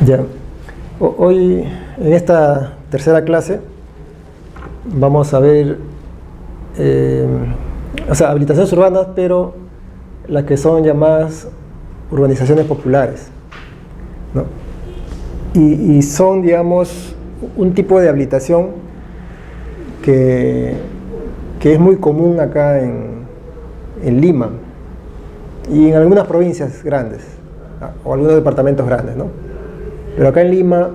Ya. Hoy, en esta tercera clase, vamos a ver, habilitaciones urbanas, pero las que son llamadas urbanizaciones populares, ¿no? Y son, digamos, un tipo de habilitación que es muy común acá en Lima y en algunas provincias grandes, o algunos departamentos grandes, ¿no? Pero acá en Lima,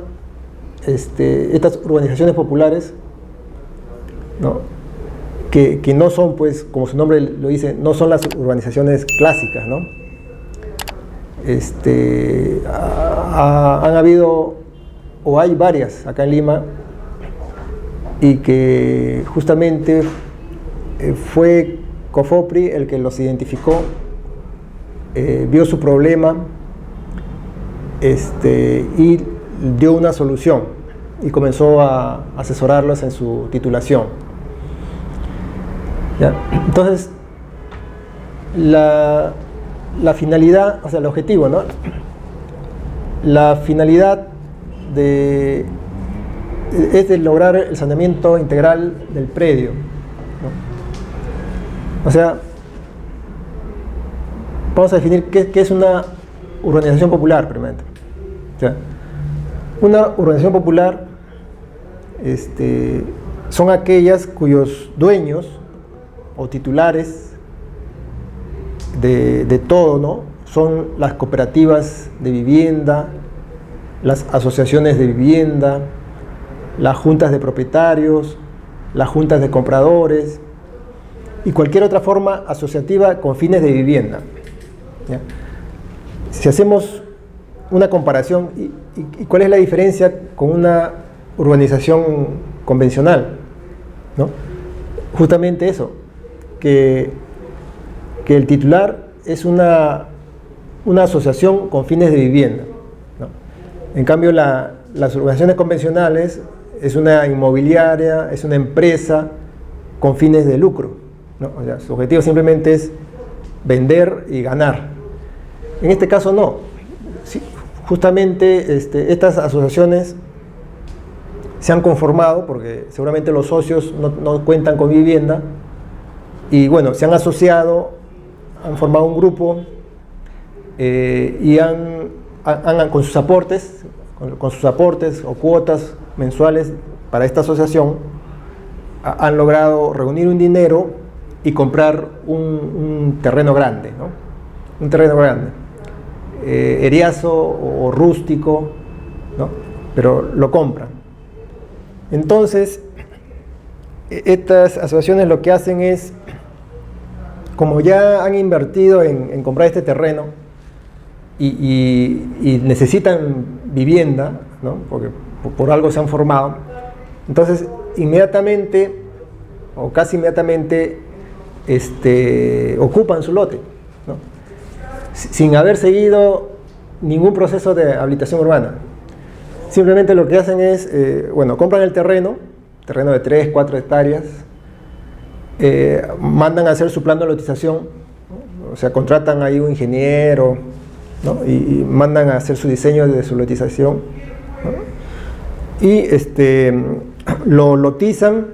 estas urbanizaciones populares, ¿no? Que no son, pues, como su nombre lo dice, no son las urbanizaciones clásicas, ¿no? Han habido, o hay varias acá en Lima, y que justamente fue COFOPRI el que los identificó, vio su problema, y dio una solución y comenzó a asesorarlos en su titulación. ¿Ya? Entonces, la finalidad, o sea, el objetivo, ¿no? La finalidad es de lograr el saneamiento integral del predio, ¿no? O sea, vamos a definir qué es una urbanización popular, primero. O sea, una urbanización popular son aquellas cuyos dueños o titulares de todo, ¿no? Son las cooperativas de vivienda, las asociaciones de vivienda, las juntas de propietarios, las juntas de compradores y cualquier otra forma asociativa con fines de vivienda, ¿ya? Si hacemos una comparación, ¿y cuál es la diferencia con una urbanización convencional, ¿no? Justamente eso, que el titular es una asociación con fines de vivienda, ¿no? En cambio, las urbanizaciones convencionales es una inmobiliaria, es una empresa con fines de lucro, ¿no? O sea, su objetivo simplemente es vender y ganar. En este caso no. Sí, justamente estas asociaciones se han conformado porque seguramente los socios no cuentan con vivienda y bueno, se han asociado, han formado un grupo y con sus aportes o cuotas mensuales para esta asociación han logrado reunir un dinero y comprar un terreno grande, ¿no? Un terreno grande, eriazo o rústico, ¿no? Pero lo compran. Entonces, estas asociaciones lo que hacen es, como ya han invertido en comprar este terreno y necesitan vivienda, ¿no? Porque por algo se han formado, entonces inmediatamente o casi inmediatamente ocupan su lote, ¿no? Sin haber seguido ningún proceso de habilitación urbana. Simplemente lo que hacen es, compran el terreno de 3, 4 hectáreas, mandan a hacer su plan de lotización, ¿no? O sea, contratan ahí un ingeniero, ¿no? y mandan a hacer su diseño de su lotización, ¿no? Y lo lotizan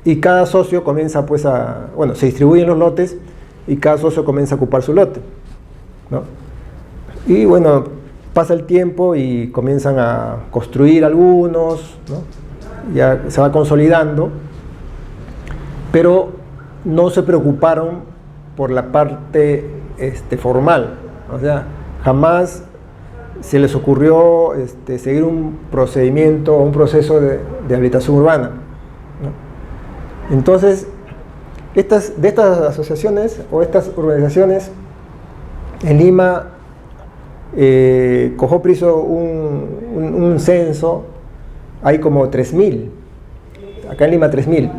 y cada socio comienza pues se distribuyen los lotes y cada socio comienza a ocupar su lote, ¿no? Y bueno, pasa el tiempo y comienzan a construir algunos, ¿no? Ya se va consolidando, pero no se preocuparon por la parte formal, o sea, jamás se les ocurrió seguir un procedimiento o un proceso de habilitación urbana, ¿no? Entonces, de estas asociaciones o estas urbanizaciones, en Lima, COFOPRI hizo un censo, hay como 3.000, acá en Lima 3.000.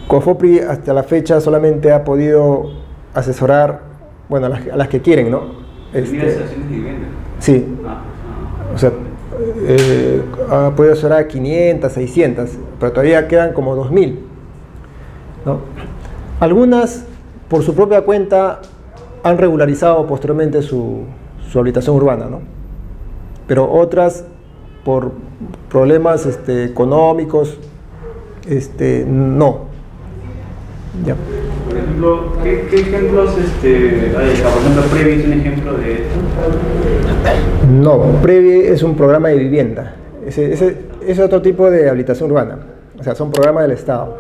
COFOPRI hasta la fecha solamente ha podido asesorar, bueno, a las que quieren, ¿no? ¿Asociaciones de vivienda? Sí. O sea, ha podido asesorar a 500, 600, pero todavía quedan como 2.000, ¿no? Algunas, por su propia cuenta, han regularizado posteriormente su habilitación urbana, ¿no? pero otras por problemas económicos, no. Ya. Por ejemplo, ¿qué ejemplos hay? Por ejemplo, Previ es un ejemplo de esto. No, Previ es un programa de vivienda. Ese es otro tipo de habilitación urbana. O sea, son programas del Estado.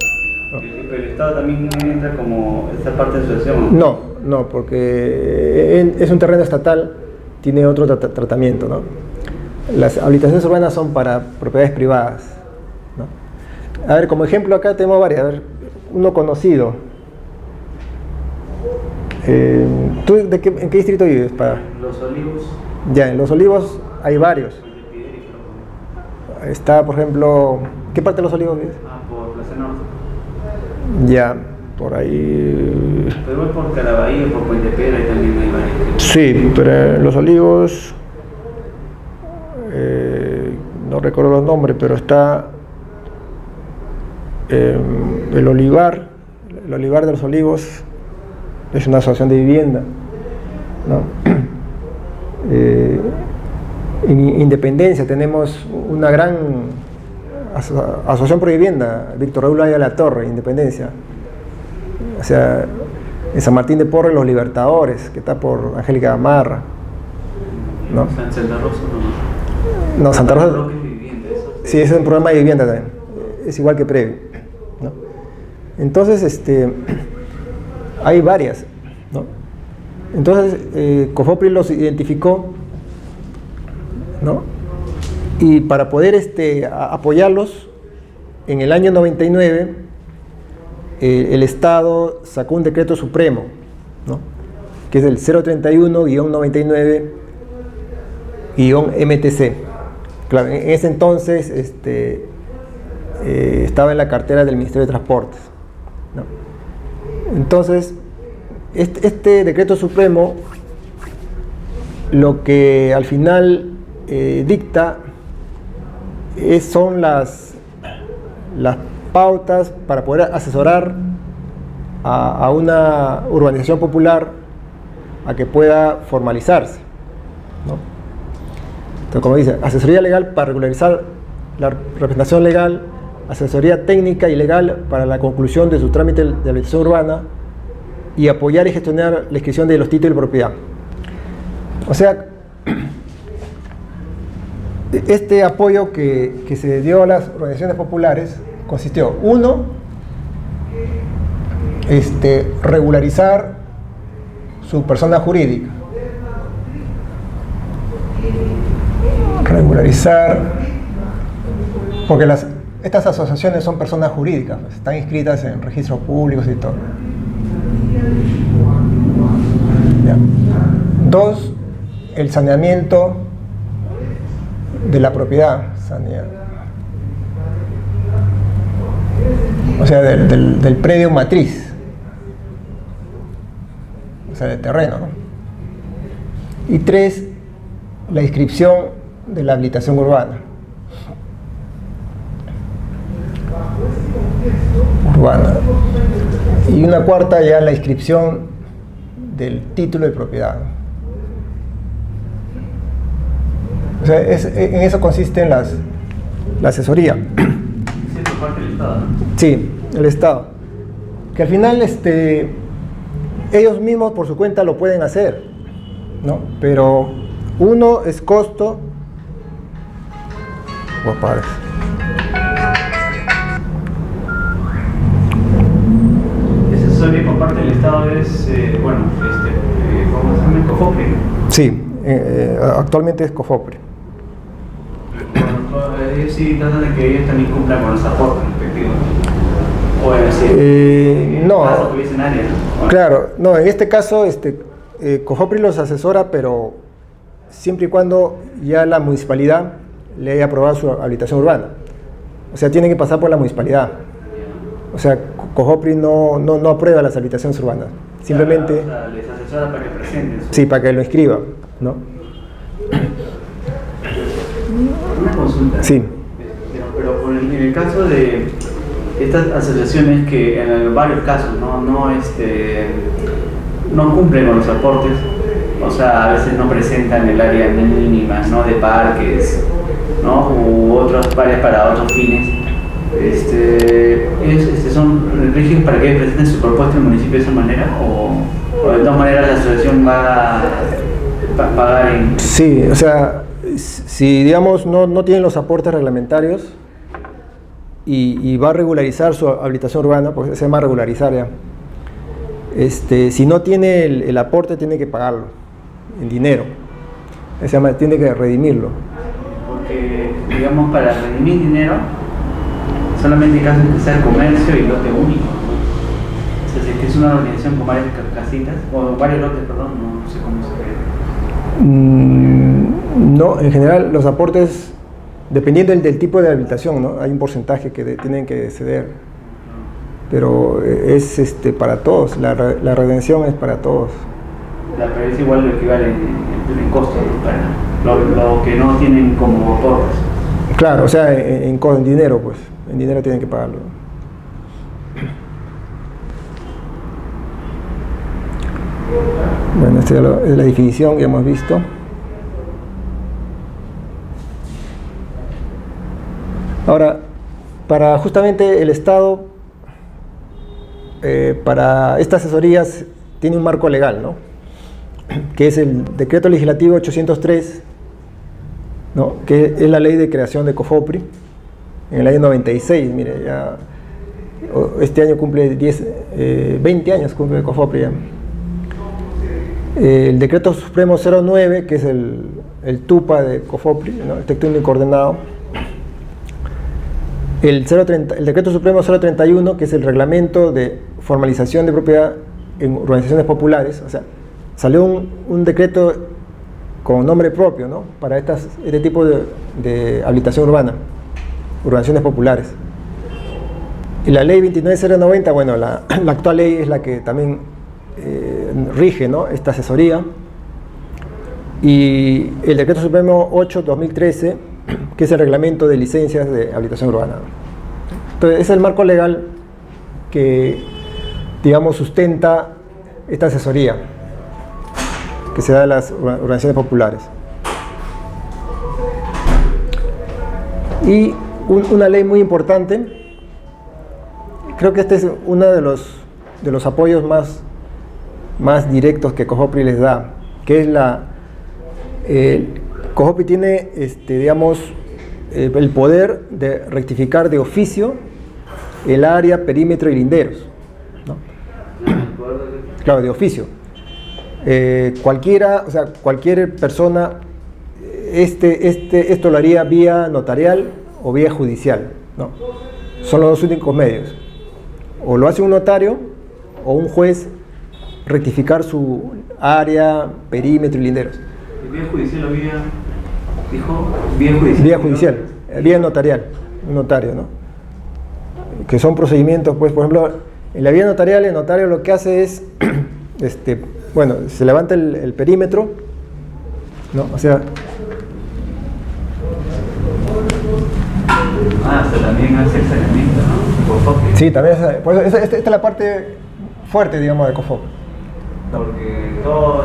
¿No? Pero el Estado también entra como esta parte de asociación. No, porque es un terreno estatal, tiene otro tratamiento, ¿no? Las habilitaciones urbanas son para propiedades privadas, ¿no? A ver, como ejemplo acá tenemos varias. A ver, uno conocido. ¿Tú en qué distrito vives? Los Olivos. Ya, en Los Olivos hay varios. Está, por ejemplo, ¿qué parte de Los Olivos vives? Por Plaza Norte. Ya, por ahí. Pero igual por Caraballo, por Puente Piedra también hay varios. Sí, pero en Los Olivos, no recuerdo los nombres, pero está el Olivar de Los Olivos, es una asociación de vivienda, ¿no? En Independencia tenemos una gran asociación pro vivienda, Víctor Raúl Aya La Torre, Independencia. O sea, en San Martín de Porres, Los Libertadores, que está por Angélica Gamarra, ¿no? Santa Rosa no. No, Santa Rosa. Rosa es vivienda, eso. Sí, es un programa de vivienda también. Es igual que Previ, ¿no? Entonces, hay varias, ¿no? Entonces, COFOPRI los identificó, ¿no? Y para poder apoyarlos, en el año 99, el Estado sacó un decreto supremo, ¿no? Que es el 031-99-MTC. Claro, en ese entonces estaba en la cartera del Ministerio de Transportes, ¿no? Entonces, este decreto supremo lo que al final dicta son las pautas para poder asesorar a una urbanización popular a que pueda formalizarse, ¿no? Entonces, como dice, asesoría legal para regularizar la representación legal, asesoría técnica y legal para la conclusión de su trámite de habilitación urbana y apoyar y gestionar la inscripción de los títulos de propiedad. O sea, este apoyo que se dio a las organizaciones populares consistió, uno, regularizar su persona jurídica. Regularizar, porque estas asociaciones son personas jurídicas, pues, están inscritas en registros públicos y todo. Ya. Dos, el saneamiento de la propiedad, o sea, del predio matriz, o sea, del terreno, ¿no? Y tres, la inscripción de la habilitación urbana. Y una cuarta, ya la inscripción del título de propiedad. O sea, en eso consiste la asesoría. Sí, por parte del Estado, ¿no? Sí, el Estado. Que al final ellos mismos por su cuenta lo pueden hacer, ¿no? Pero uno es costo. Esa asesoría por parte del Estado es, ¿cómo se llama? COFOPRI, ¿no? Sí, actualmente es COFOPRI. Ellos sí tratan de que ellos también cumplan con los aportes respectivos. O es decir, no. Caso que dicen área, ¿no? Claro, no, en este caso COFOPRI los asesora, pero siempre y cuando ya la municipalidad le haya aprobado su habilitación urbana. O sea, tienen que pasar por la municipalidad. O sea, COFOPRI no aprueba las habilitaciones urbanas. Simplemente... O sea, les asesora para que presenten. Sí, para que lo inscriba, ¿no? Una consulta. Sí. Pero en el caso de estas asociaciones que en varios casos no cumplen con los aportes, o sea, a veces no presentan el área mínima, ¿no? De parques, ¿no? U otras áreas para otros fines. ¿Son rígidos para que presenten su propuesta en el municipio de esa manera? ¿O de todas maneras la asociación va a pagar en...? Sí, o sea, si digamos no tienen los aportes reglamentarios y va a regularizar su habilitación urbana, pues se llama regularizar ya. Si no tiene el aporte, tiene que pagarlo en dinero. Se llama, tiene que redimirlo. Porque, digamos, para redimir dinero, solamente hay casos que sea comercio y lote único. O sea, si es que es una organización con varias casitas, o varios lotes, perdón, no sé cómo se ve. No, en general, los aportes, dependiendo del tipo de habilitación, ¿no? Hay un porcentaje que tienen que ceder. Pero es para todos, la redención es para todos. Pero es igual lo equivale en costo, ¿no? Para lo que no tienen como aportes. Claro, o sea, en dinero, pues, en dinero tienen que pagarlo. Bueno, esta es la definición que hemos visto. Ahora, para justamente el Estado, para estas asesorías tiene un marco legal, ¿no? Que es el Decreto Legislativo 803, ¿no? Que es la ley de creación de COFOPRI, en el año 96, mire, ya este año cumple 20 años cumple COFOPRI ya. El Decreto Supremo 09, que es el TUPA de COFOPRI, ¿no? El texto único ordenado. El Decreto Supremo 031, que es el reglamento de formalización de propiedad en organizaciones populares. O sea, salió un decreto con nombre propio, ¿no? Para este tipo de habilitación urbana, urbanizaciones populares. Y la ley 29090, bueno, la actual ley es la que también rige, ¿no? Esta asesoría. Y el Decreto Supremo 8/2013, que es el reglamento de licencias de habilitación urbana. Entonces, es el marco legal que, digamos, sustenta esta asesoría que se da a las organizaciones populares. Y una ley muy importante, creo que este es uno de los apoyos más directos que COFOPRI les da, que es COFOPRI tiene, digamos, el poder de rectificar de oficio el área, perímetro y linderos, ¿no? Claro, de oficio. Cualquier persona, esto lo haría vía notarial o vía judicial, ¿no? Son los dos únicos medios. O lo hace un notario o un juez rectificar su área, perímetro y linderos. ¿Vía judicial o vía...? ¿Dijo? Vía judicial. Vía judicial, vía notarial, un notario, ¿no? Que son procedimientos, pues, por ejemplo, en la vía notarial, el notario lo que hace es, bueno, se levanta el perímetro, ¿no? O sea... También hace el saneamiento, ¿no? COFOPRI. Sí, también por eso esta es la parte fuerte, digamos, de COFOPRI. Porque todo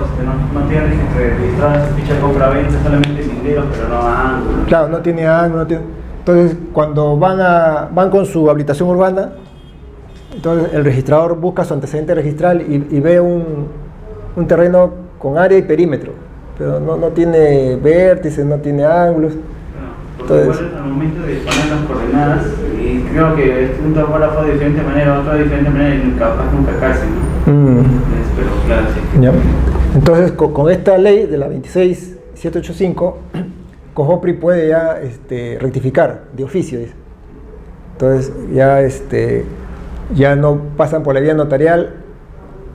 no tiene registrado en su ficha de compra-venta, solamente linderos, pero no ángulos. Claro, no tiene ángulo, Entonces, cuando van con su habilitación urbana, entonces el registrador busca su antecedente registral y ve un terreno con área y perímetro, pero no tiene vértices, no tiene ángulos. Entonces, al momento de poner las coordenadas, y creo que un topógrafo de diferente manera, otro de diferente manera, y capaz nunca calce, ¿no? Pero claro, sí. Ya. Entonces, con esta ley de la 26785, COFOPRI puede ya rectificar de oficio, dice. Entonces, ya no pasan por la vía notarial,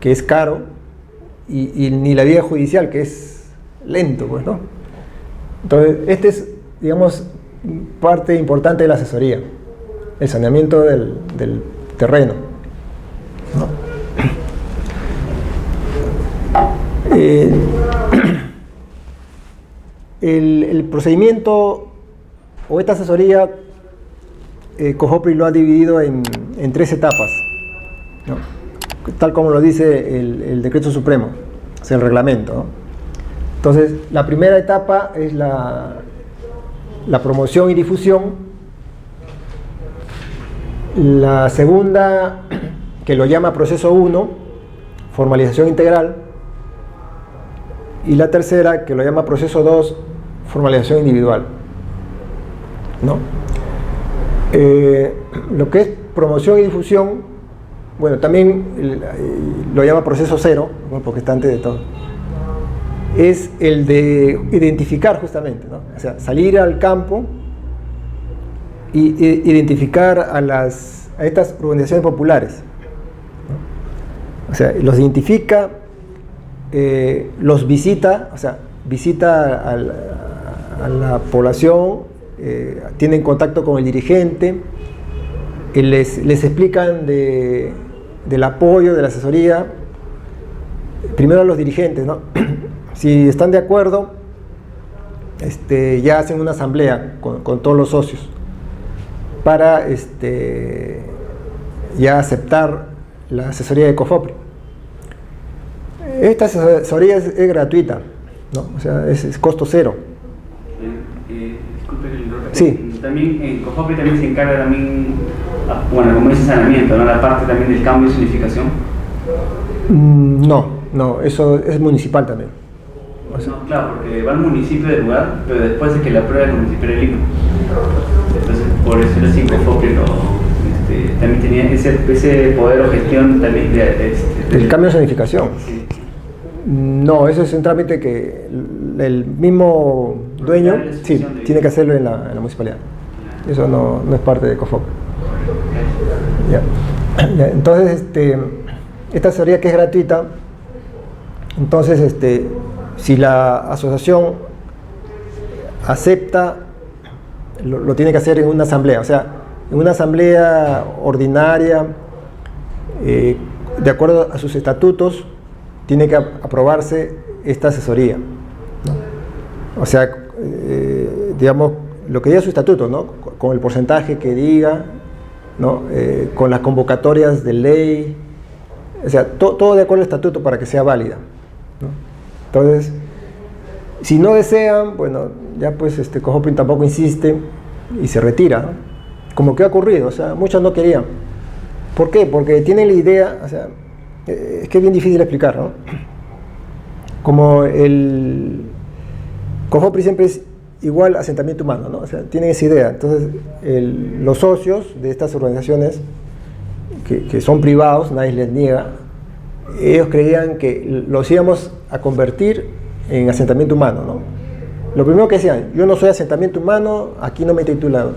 que es caro, y ni la vía judicial, que es lento, pues, ¿no? Entonces, es, digamos, parte importante de la asesoría, el saneamiento del terreno, ¿no? El procedimiento o esta asesoría, COFOPRI lo ha dividido en 3 etapas, ¿no? Tal como lo dice el Decreto Supremo, o sea, el reglamento, ¿no? Entonces, la primera etapa es la promoción y difusión. La segunda, que lo llama proceso 1, formalización integral. Y la tercera, que lo llama proceso 2, formalización individual, ¿no? Lo que es promoción y difusión, bueno, también lo llama proceso 0, porque está antes de todo, es el de identificar justamente, ¿no? O sea, salir al campo y identificar a estas organizaciones populares, ¿no? O sea, los identifica, los visita, o sea, visita a la población, tienen contacto con el dirigente, les explican del apoyo, de la asesoría, primero a los dirigentes, ¿no? Si están de acuerdo, ya hacen una asamblea con todos los socios para ya aceptar la asesoría de COFOPRI. Esta asesoría es gratuita, ¿no? O sea, es costo cero. Disculpe que lo repita. Sí. También en COFOPRI también se encarga también, bueno, como dice saneamiento, ¿no? La parte también del cambio y zonificación. No, eso es municipal también. O sea, No, claro, porque va al municipio del lugar, pero después de que la apruebe el municipio de Lima. Entonces, por eso el 5 COFOPRI también tenía ese poder o gestión también el cambio de zonificación. Sí. No, eso es un trámite que el mismo dueño tiene que hacerlo en la municipalidad. Eso no es parte de COFOPRI. Ya. Entonces, esta asesoría que es gratuita, entonces, si la asociación acepta, lo tiene que hacer en una asamblea, o sea, en una asamblea ordinaria, de acuerdo a sus estatutos, tiene que aprobarse esta asesoría, ¿no? O sea, digamos, lo que diga su estatuto, ¿no? Con el porcentaje que diga, ¿no? Con las convocatorias de ley, o sea, todo de acuerdo al estatuto para que sea válida, ¿no? Entonces, si no desean, bueno, ya pues COFOPRI tampoco insiste y se retira, ¿no? Como que ha ocurrido, o sea, muchos no querían. ¿Por qué? Porque tienen la idea, o sea, es que es bien difícil explicar, ¿no? Como el COFOPRI siempre es igual asentamiento humano, ¿no? O sea, tienen esa idea. Entonces, los socios de estas organizaciones, que son privados, nadie les niega, ellos creían que los íbamos a convertir en asentamiento humano, ¿no? Lo primero que decían, yo no soy asentamiento humano, aquí no me he titulado.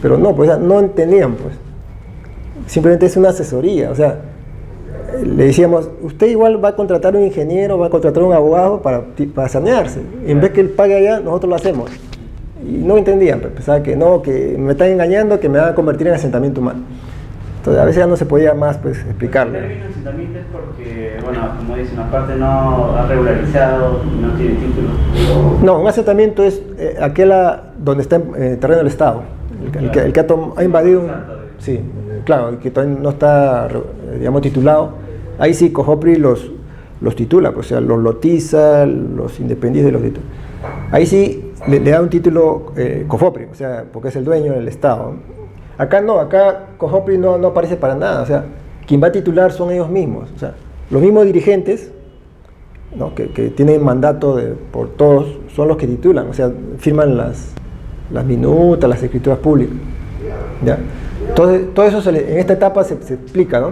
Pero no, pues no entendían, pues. Simplemente es una asesoría, o sea, le decíamos, usted igual va a contratar un ingeniero, va a contratar un abogado para sanearse. En vez que él pague allá, nosotros lo hacemos. Y no entendían, pues, pensaban que no, que me están engañando, que me van a convertir en asentamiento humano. Entonces a veces ya no se podía más, pues, explicarlo. El término asentamiento es porque, bueno, como dicen, aparte no ha regularizado, no tiene título. No, un asentamiento es aquel donde está en terreno del Estado, el que ha invadido. Sí, claro, el que todavía no está, digamos, titulado. Ahí sí COFOPRI los titula, pues, o sea, los lotiza, los independiza y los titula. Ahí sí le da un título COFOPRI, o sea, porque es el dueño del Estado. Acá no, acá COFOPRI no aparece para nada, o sea, quien va a titular son ellos mismos, o sea, los mismos dirigentes, ¿no? que tienen mandato por todos, son los que titulan, o sea, firman las minutas, las escrituras públicas, ¿ya? Entonces, todo eso en esta etapa se explica, ¿no?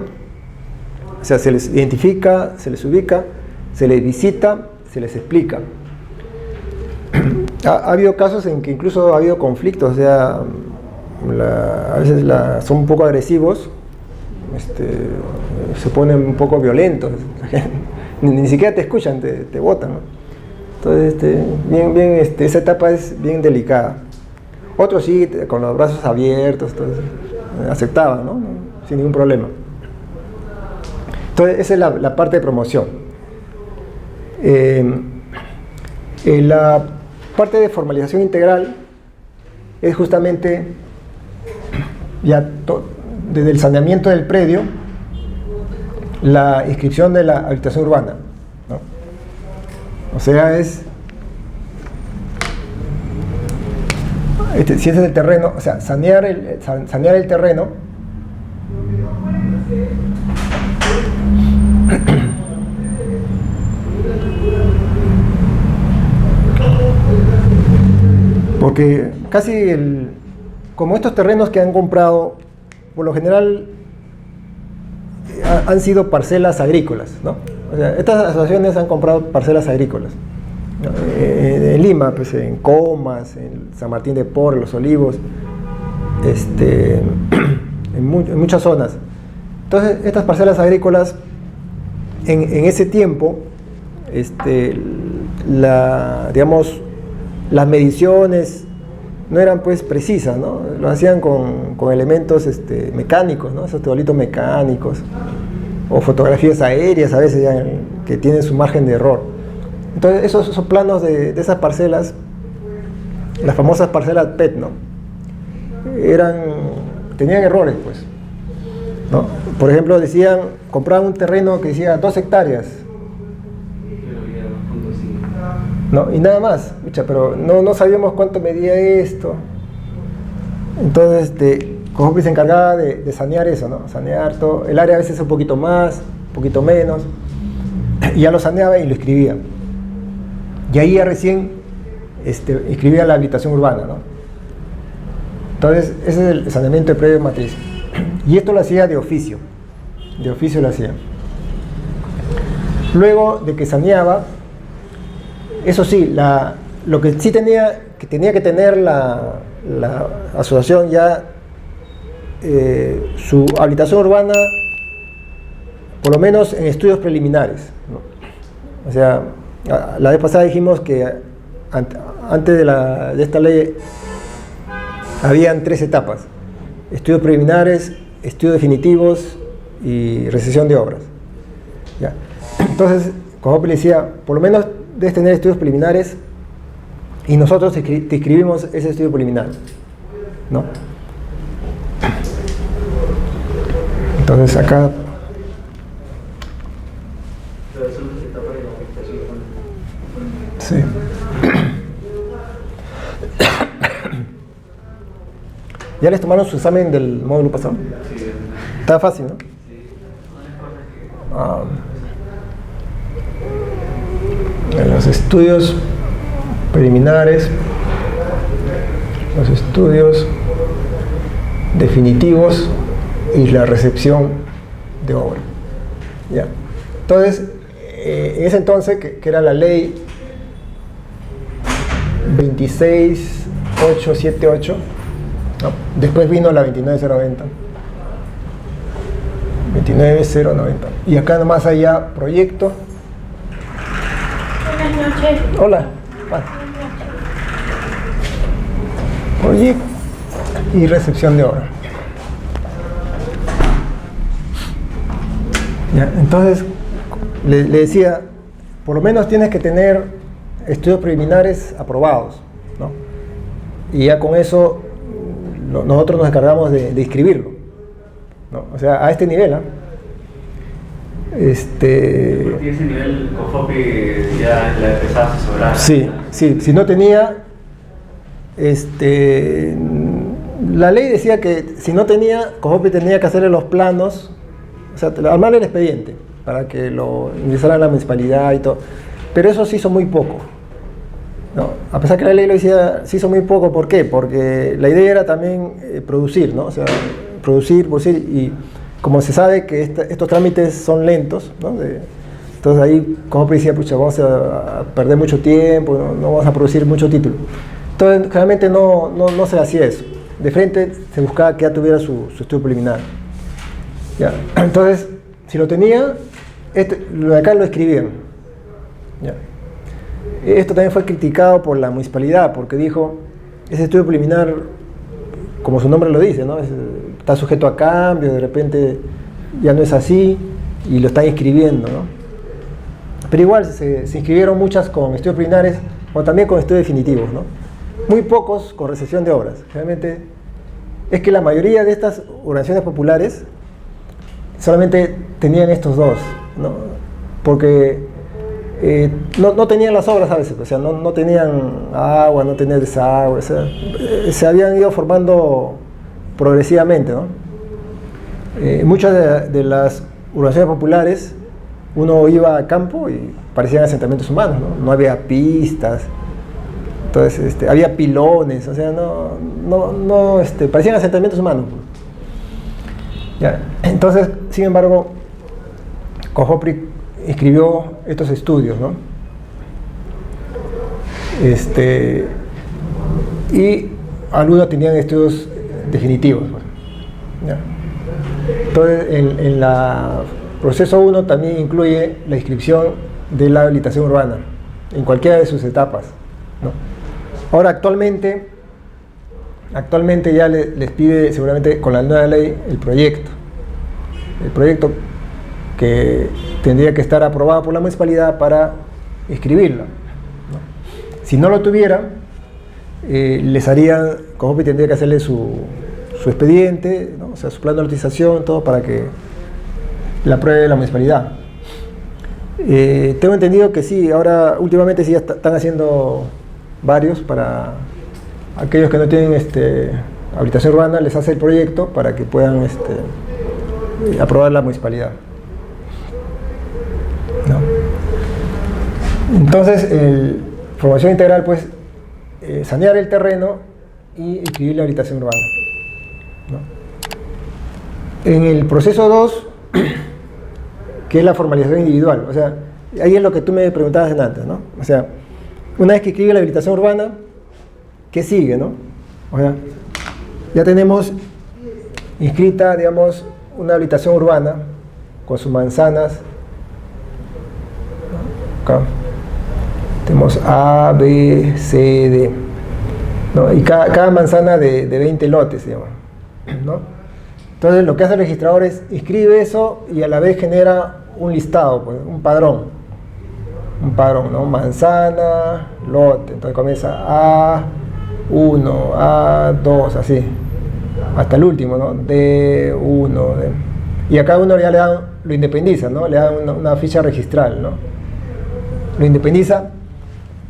O sea, se les identifica, se les ubica, se les visita, se les explica. Ha habido casos en que incluso ha habido conflictos, o sea, a veces son un poco agresivos, se ponen un poco violentos, ni siquiera te escuchan, te botan, ¿no? Entonces, esa etapa es bien delicada. Otros sí, con los brazos abiertos, entonces, aceptaban, ¿no? Sin ningún problema. Entonces, esa es la parte de promoción. La parte de formalización integral es justamente ya desde el saneamiento del predio, la inscripción de la habitación urbana, ¿no? O sea, es Si ese es el terreno, o sea, sanear el terreno. Porque como estos terrenos que han comprado, por lo general han sido parcelas agrícolas, ¿no? O sea, estas asociaciones han comprado parcelas agrícolas, ¿no? En Lima, pues en Comas, en San Martín de Porres, Los Olivos, en muchas zonas. Entonces, estas parcelas agrícolas, en ese tiempo, digamos, las mediciones no eran pues precisas, ¿no? Lo hacían con elementos mecánicos, ¿no? Esos teodolitos mecánicos, o fotografías aéreas a veces ya, que tienen su margen de error. Entonces esos planos de esas parcelas, las famosas parcelas PET, ¿no? Tenían errores, pues, ¿no? Por ejemplo, compraban un terreno que decía 2 hectáreas, ¿no? Y nada más, pero no sabíamos cuánto medía esto. Entonces Cojopli se encargaba de sanear eso, ¿no? Sanear todo, el área a veces un poquito más, un poquito menos, y ya lo saneaba y lo escribía. Y ahí ya recién escribía la habilitación urbana, ¿no? Entonces ese es el saneamiento de predio matriz. Y esto lo hacía de oficio lo hacía. Luego de que saneaba, eso sí, lo que sí tenía que tener la asociación ya, su habilitación urbana, por lo menos en estudios preliminares, ¿no? O sea, la vez pasada dijimos que antes de esta ley habían 3 etapas: estudios preliminares, estudios definitivos y recesión de obras, ¿ya? Entonces, Cojopli decía, por lo menos debes tener estudios preliminares, y nosotros te escribimos ese estudio preliminar, ¿no? Entonces acá sí. ¿Ya les tomaron su examen del módulo pasado? Sí. Está fácil, ¿no? En los estudios preliminares, los estudios definitivos y la recepción de obra, ¿ya? Entonces, en ese entonces, que era la ley 26878, ¿no? Después vino la 29090, y acá nomás hay ya proyecto. Buenas noches. Hola. Proyecto y recepción de obra. Ya, entonces, le decía, por lo menos tienes que tener estudios preliminares aprobados, ¿no? Y ya con eso nosotros nos encargamos de inscribirlo, ¿no? O sea, a este nivel, ¿eh? Porque ese nivel Cojopli ya la empezaba a asesorar. Sí, si no tenía, la ley decía que si no tenía, Cojopli tenía que hacerle los planos, o sea, armar el expediente para que lo ingresara a la municipalidad y todo, pero eso se hizo muy poco, ¿no? A pesar que la ley lo decía, se hizo muy poco. ¿Por qué? Porque la idea era también producir, ¿no? O sea, producir, y como se sabe que estos trámites son lentos, ¿no? Entonces ahí Cojopli decía, pucha, vamos a perder mucho tiempo, no vamos a producir mucho título. Entonces generalmente no se hacía eso. De frente se buscaba que ya tuviera su estudio preliminar, ¿ya? Entonces, si lo tenía, lo de acá lo escribían, ¿ya? Esto también fue criticado por la municipalidad, porque dijo, ese estudio preliminar, como su nombre lo dice, ¿no? Está sujeto a cambio, de repente ya no es así, y lo están inscribiendo, ¿no? Pero igual se inscribieron muchas con estudios preliminares, o también con estudios definitivos, ¿no? Muy pocos con recepción de obras. Realmente es que la mayoría de estas organizaciones populares solamente tenían estos dos, ¿no? Porque no tenían las obras a veces, o sea, no tenían agua, no tenían desagüe, o sea, se habían ido formando progresivamente, ¿no? Muchas de las urbanizaciones populares, uno iba a campo y parecían asentamientos humanos, ¿no? No había pistas, entonces había pilones, o sea, parecían asentamientos humanos. Ya. Entonces, sin embargo, Cojopri escribió estos estudios, ¿no? Y algunos tenían estudios definitivos, pues, ¿ya? Entonces, en la proceso 1 también incluye la inscripción de la habilitación urbana, en cualquiera de sus etapas, ¿no? Ahora, actualmente ya les pide, seguramente con la nueva ley, el proyecto que tendría que estar aprobado por la municipalidad para escribirlo, ¿no? Si no lo tuviera, Cojopri tendría que hacerle su expediente, ¿no? O sea, su plan de notización, todo para que la apruebe la municipalidad. Tengo entendido que sí, ahora últimamente sí ya están haciendo varios para aquellos que no tienen habilitación urbana, les hace el proyecto para que puedan aprobar la municipalidad, ¿no? Entonces, formación integral, pues, sanear el terreno y escribir la habilitación urbana, ¿no? En el proceso 2, que es la formalización individual, o sea, ahí es lo que tú me preguntabas antes, ¿no? O sea, una vez que escribe la habilitación urbana, ¿qué sigue, no? O sea, ya tenemos inscrita, digamos, una habilitación urbana con sus manzanas, ¿no? Acá tenemos A, B, C, D, ¿no? Y cada manzana de 20 lotes, digamos, ¿no? Entonces lo que hace el registrador es inscribe eso y a la vez genera un listado, pues, un padrón, ¿no? Manzana, lote, entonces comienza A1, A2, así, hasta el último, ¿no? D1, y a cada uno ya lo independiza, ¿no? Le dan una ficha registral, ¿no? Lo independiza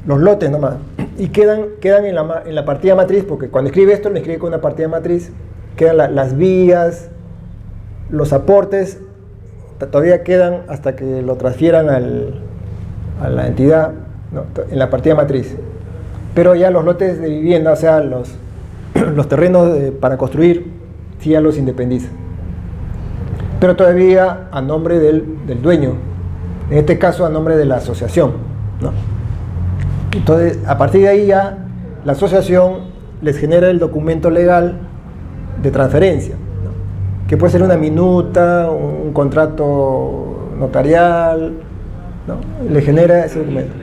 los lotes nomás, y quedan en la partida matriz, porque cuando escribe esto, lo escribe con una partida matriz, quedan las vías, los aportes, todavía quedan hasta que lo transfieran a la entidad, ¿no? En la partida matriz. Pero ya los lotes de vivienda, o sea, los terrenos para construir, sí ya los independiza. Pero todavía a nombre del dueño, en este caso a nombre de la asociación, ¿no? Entonces, a partir de ahí ya la asociación les genera el documento legal de transferencia, ¿no? Que puede ser una minuta, un contrato notarial, ¿no? Le genera ese documento.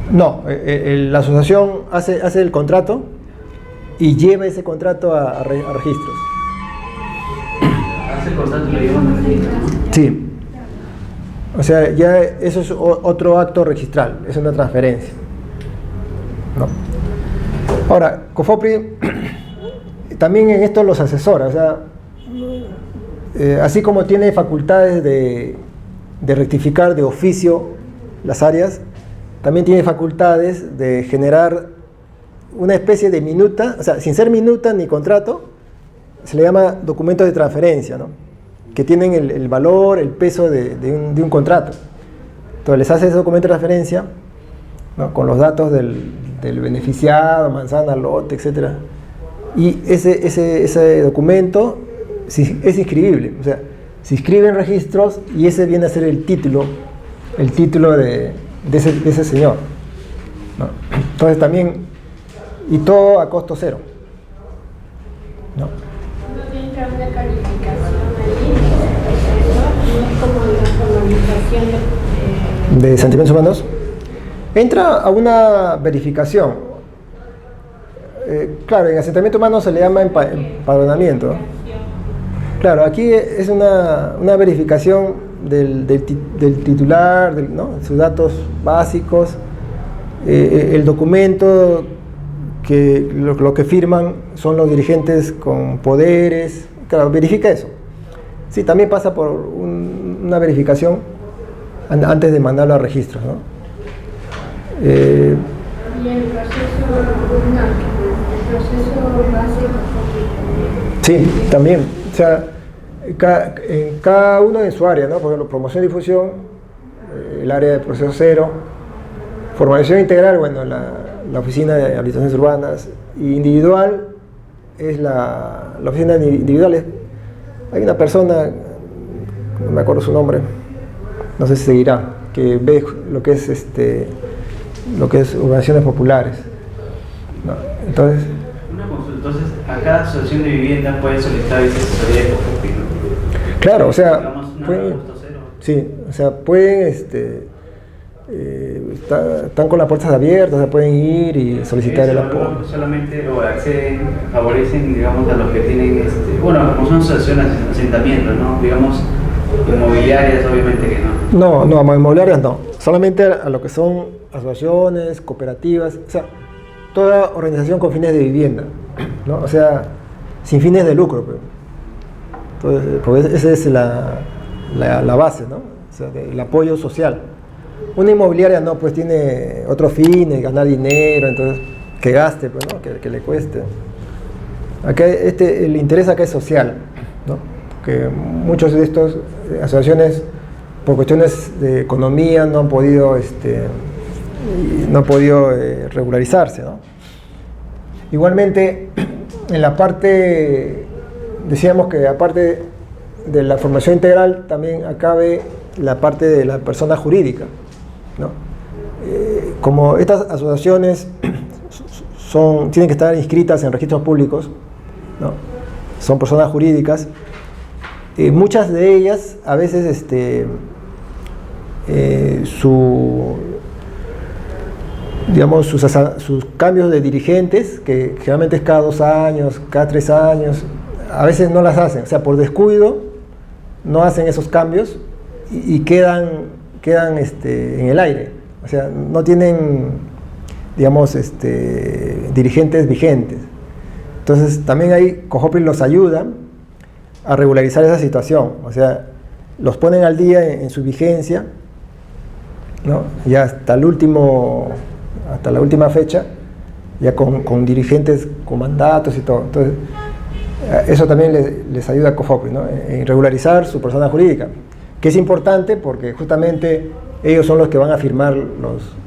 No, la asociación hace el contrato y lleva ese contrato a registros. Hace el contrato y lo lleva a registros, ¿no? Sí. O sea, ya eso es otro acto registral, es una transferencia, ¿no? Ahora, Cofopri también en esto los asesora, o sea, así como tiene facultades de rectificar de oficio las áreas, también tiene facultades de generar una especie de minuta, o sea, sin ser minuta ni contrato, se le llama documento de transferencia, ¿no? Que tienen el valor, el peso de un contrato. Entonces les hace ese documento de transferencia, ¿no? Con los datos del beneficiado, manzana, lote, etc. Y ese documento es inscribible, o sea, se inscribe en registros y ese viene a ser el título de ese señor, ¿no? Entonces también, y todo a costo cero, ¿no? No tiene que haber una calificación ahí, no es como la formalización de sentimientos humanos. Entra a una verificación. Claro, en asentamiento humano se le llama empadronamiento, ¿no? Claro, aquí es una verificación del titular, ¿no? Sus datos básicos, el documento que lo que firman son los dirigentes con poderes. Claro, verifica eso. Sí, también pasa por una verificación antes de mandarlo a registros, ¿no? Y el proceso básico. Sí, también. O sea, en cada uno en su área, ¿no? Por ejemplo, promoción y difusión, el área de proceso cero, formalización integral, bueno, la oficina de habilitaciones urbanas, y individual es la oficina individual. Hay una persona, no me acuerdo su nombre, no sé si seguirá, que ve lo que es urbanizaciones populares, ¿no? Entonces, Una consulta, entonces, a cada asociación de vivienda puede solicitar asesoría de COFOPRI, ¿no? claro, o sea, Digamos, una pueden, costo cero. sí, o sea, pueden, están con las puertas abiertas, o sea, pueden ir y solicitar el apoyo. Solamente o acceden, favorecen, digamos, a los que tienen, bueno, como son asociaciones, asentamientos, ¿no? Digamos, inmobiliarias, obviamente que no. No, a inmobiliarias no, solamente a lo que son asociaciones, cooperativas, o sea, toda organización con fines de vivienda, ¿no? O sea, sin fines de lucro, pues. Entonces, porque esa es la base, ¿no? O sea, el apoyo social. Una inmobiliaria no, pues tiene otros fines, ganar dinero, entonces que gaste, pues, ¿no? Que le cueste. Acá el interés acá es social, ¿no? Que muchos de estos asociaciones, por cuestiones de economía, no han podido regularizarse, ¿no? Igualmente, en la parte, decíamos que aparte de la formación integral, también acabe la parte de la persona jurídica, ¿no? Como estas asociaciones tienen que estar inscritas en registros públicos, ¿no? Son personas jurídicas, muchas de ellas a veces sus cambios de dirigentes, que generalmente es cada 2 años, cada 3 años, a veces no las hacen, o sea, por descuido no hacen esos cambios y quedan en el aire, o sea, no tienen, digamos, dirigentes vigentes. Entonces también ahí COFOPRI los ayuda a regularizar esa situación, o sea, los ponen al día en su vigencia, ¿no? Ya hasta la última fecha, ya con dirigentes, con mandatos y todo. Entonces, eso también les ayuda a COFOPRI, ¿no? En regularizar su persona jurídica, que es importante porque justamente ellos son los que van a firmar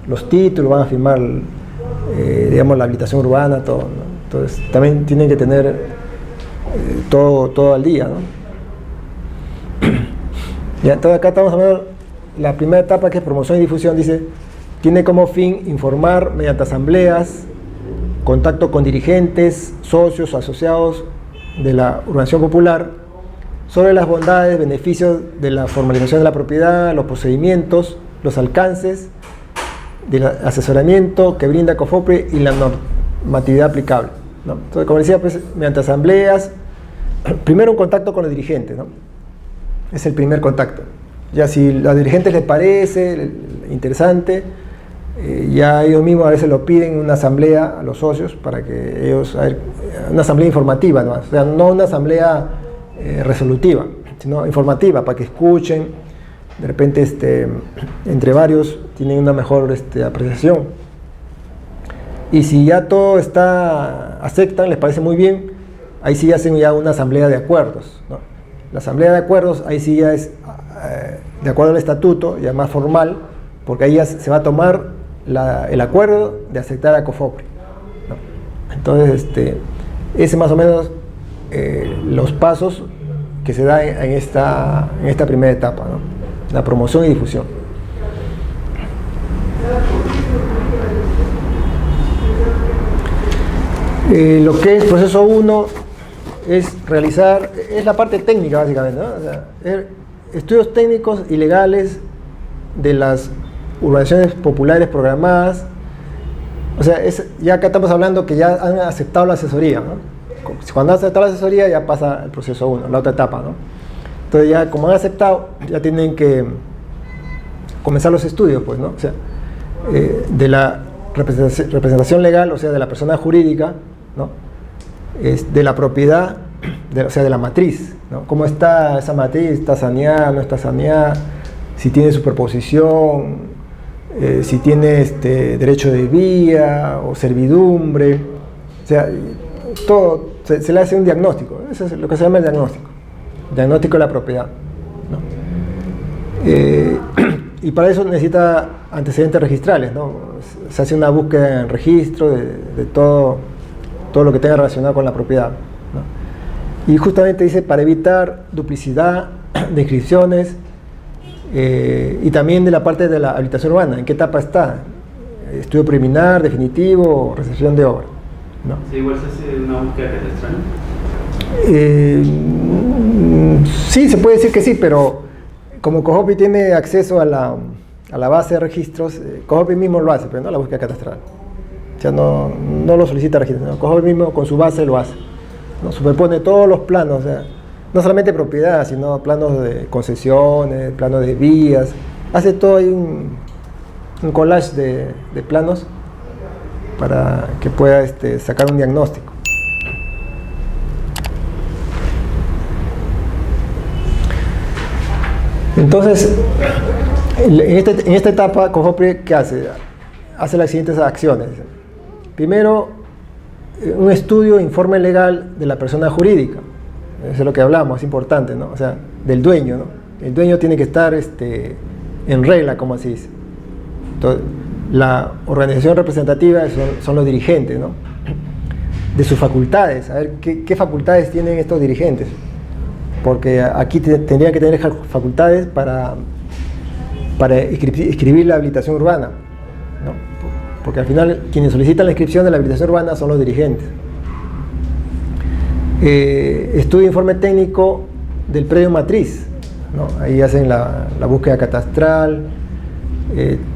los títulos, van a firmar, digamos, la habilitación urbana, todo, ¿no? Entonces, también tienen que tener todo al día, ¿no? Ya, entonces acá estamos hablando, la primera etapa, que es promoción y difusión, dice, tiene como fin informar mediante asambleas, contacto con dirigentes, socios, asociados de la urbanización popular, sobre las bondades, beneficios de la formalización de la propiedad, los procedimientos, los alcances del asesoramiento que brinda COFOPRI y la normatividad aplicable, ¿no? Entonces, como decía, pues, mediante asambleas, primero un contacto con los dirigentes, ¿no? Es el primer contacto. Ya si a los dirigentes les parece interesante, ya ellos mismos a veces lo piden en una asamblea a los socios para que ellos, una asamblea informativa, ¿no? O sea, no una asamblea resolutiva, sino informativa, para que escuchen, de repente entre varios tienen una mejor apreciación. Y si ya todo aceptan, les parece muy bien, ahí sí hacen ya una asamblea de acuerdos, ¿no? La asamblea de acuerdos, ahí sí ya es de acuerdo al estatuto, ya más formal, porque ahí ya se va a tomar el acuerdo de aceptar a COFOPRI, ¿no? Entonces, ese más o menos los pasos que se dan en esta primera etapa, ¿no? La promoción y difusión. Lo que es proceso 1 es la parte técnica básicamente, ¿no? O sea, estudios técnicos y legales de las urbanizaciones populares programadas. O sea, ya acá estamos hablando que ya han aceptado la asesoría, ¿no? Cuando han aceptado la asesoría ya pasa el proceso 1, la otra etapa, ¿no? Entonces ya como han aceptado, ya tienen que comenzar los estudios, pues, ¿no? O sea, de la representación legal, o sea, de la persona jurídica, ¿no? De la propiedad, o sea, de la matriz, ¿no? ¿Cómo está esa matriz? ¿Está saneada? ¿No está saneada? si tiene superposición, si tiene derecho de vía o servidumbre. O sea, todo se le hace un diagnóstico. Eso es lo que se llama el diagnóstico de la propiedad, ¿no? Y para eso necesita antecedentes registrales, ¿no? Se hace una búsqueda en registro de todo lo que tenga relacionado con la propiedad, ¿no? Y justamente dice para evitar duplicidad de inscripciones, y también de la parte de la habilitación urbana, ¿en qué etapa está? ¿Estudio preliminar, definitivo o recepción de obra? ¿No? Sí, igual se hace una búsqueda catastral. Sí, se puede decir que sí, pero como COJOPI tiene acceso a la base de registros, COJOPI mismo lo hace, pero no la búsqueda catastral. O sea, no lo solicita registro, ¿no? COJOPI mismo con su base lo hace, ¿no? Superpone todos los planos, o sea, no solamente propiedad, sino planos de concesiones, planos de vías, hace todo ahí un collage de planos para que pueda sacar un diagnóstico. Entonces, en esta etapa, COJOPI, ¿qué hace? Hace las siguientes acciones. Primero, un estudio, informe legal de la persona jurídica. Eso es lo que hablamos, es importante, ¿no? O sea, del dueño, ¿no? El dueño tiene que estar en regla, como así dice. Entonces, la organización representativa son los dirigentes, ¿no? De sus facultades, a ver qué facultades tienen estos dirigentes. Porque aquí tendrían que tener facultades para inscribir la habilitación urbana, ¿no? Porque al final quienes solicitan la inscripción de la habilitación urbana son los dirigentes. Estudio informe técnico del predio matriz, ¿no? Ahí hacen la búsqueda catastral,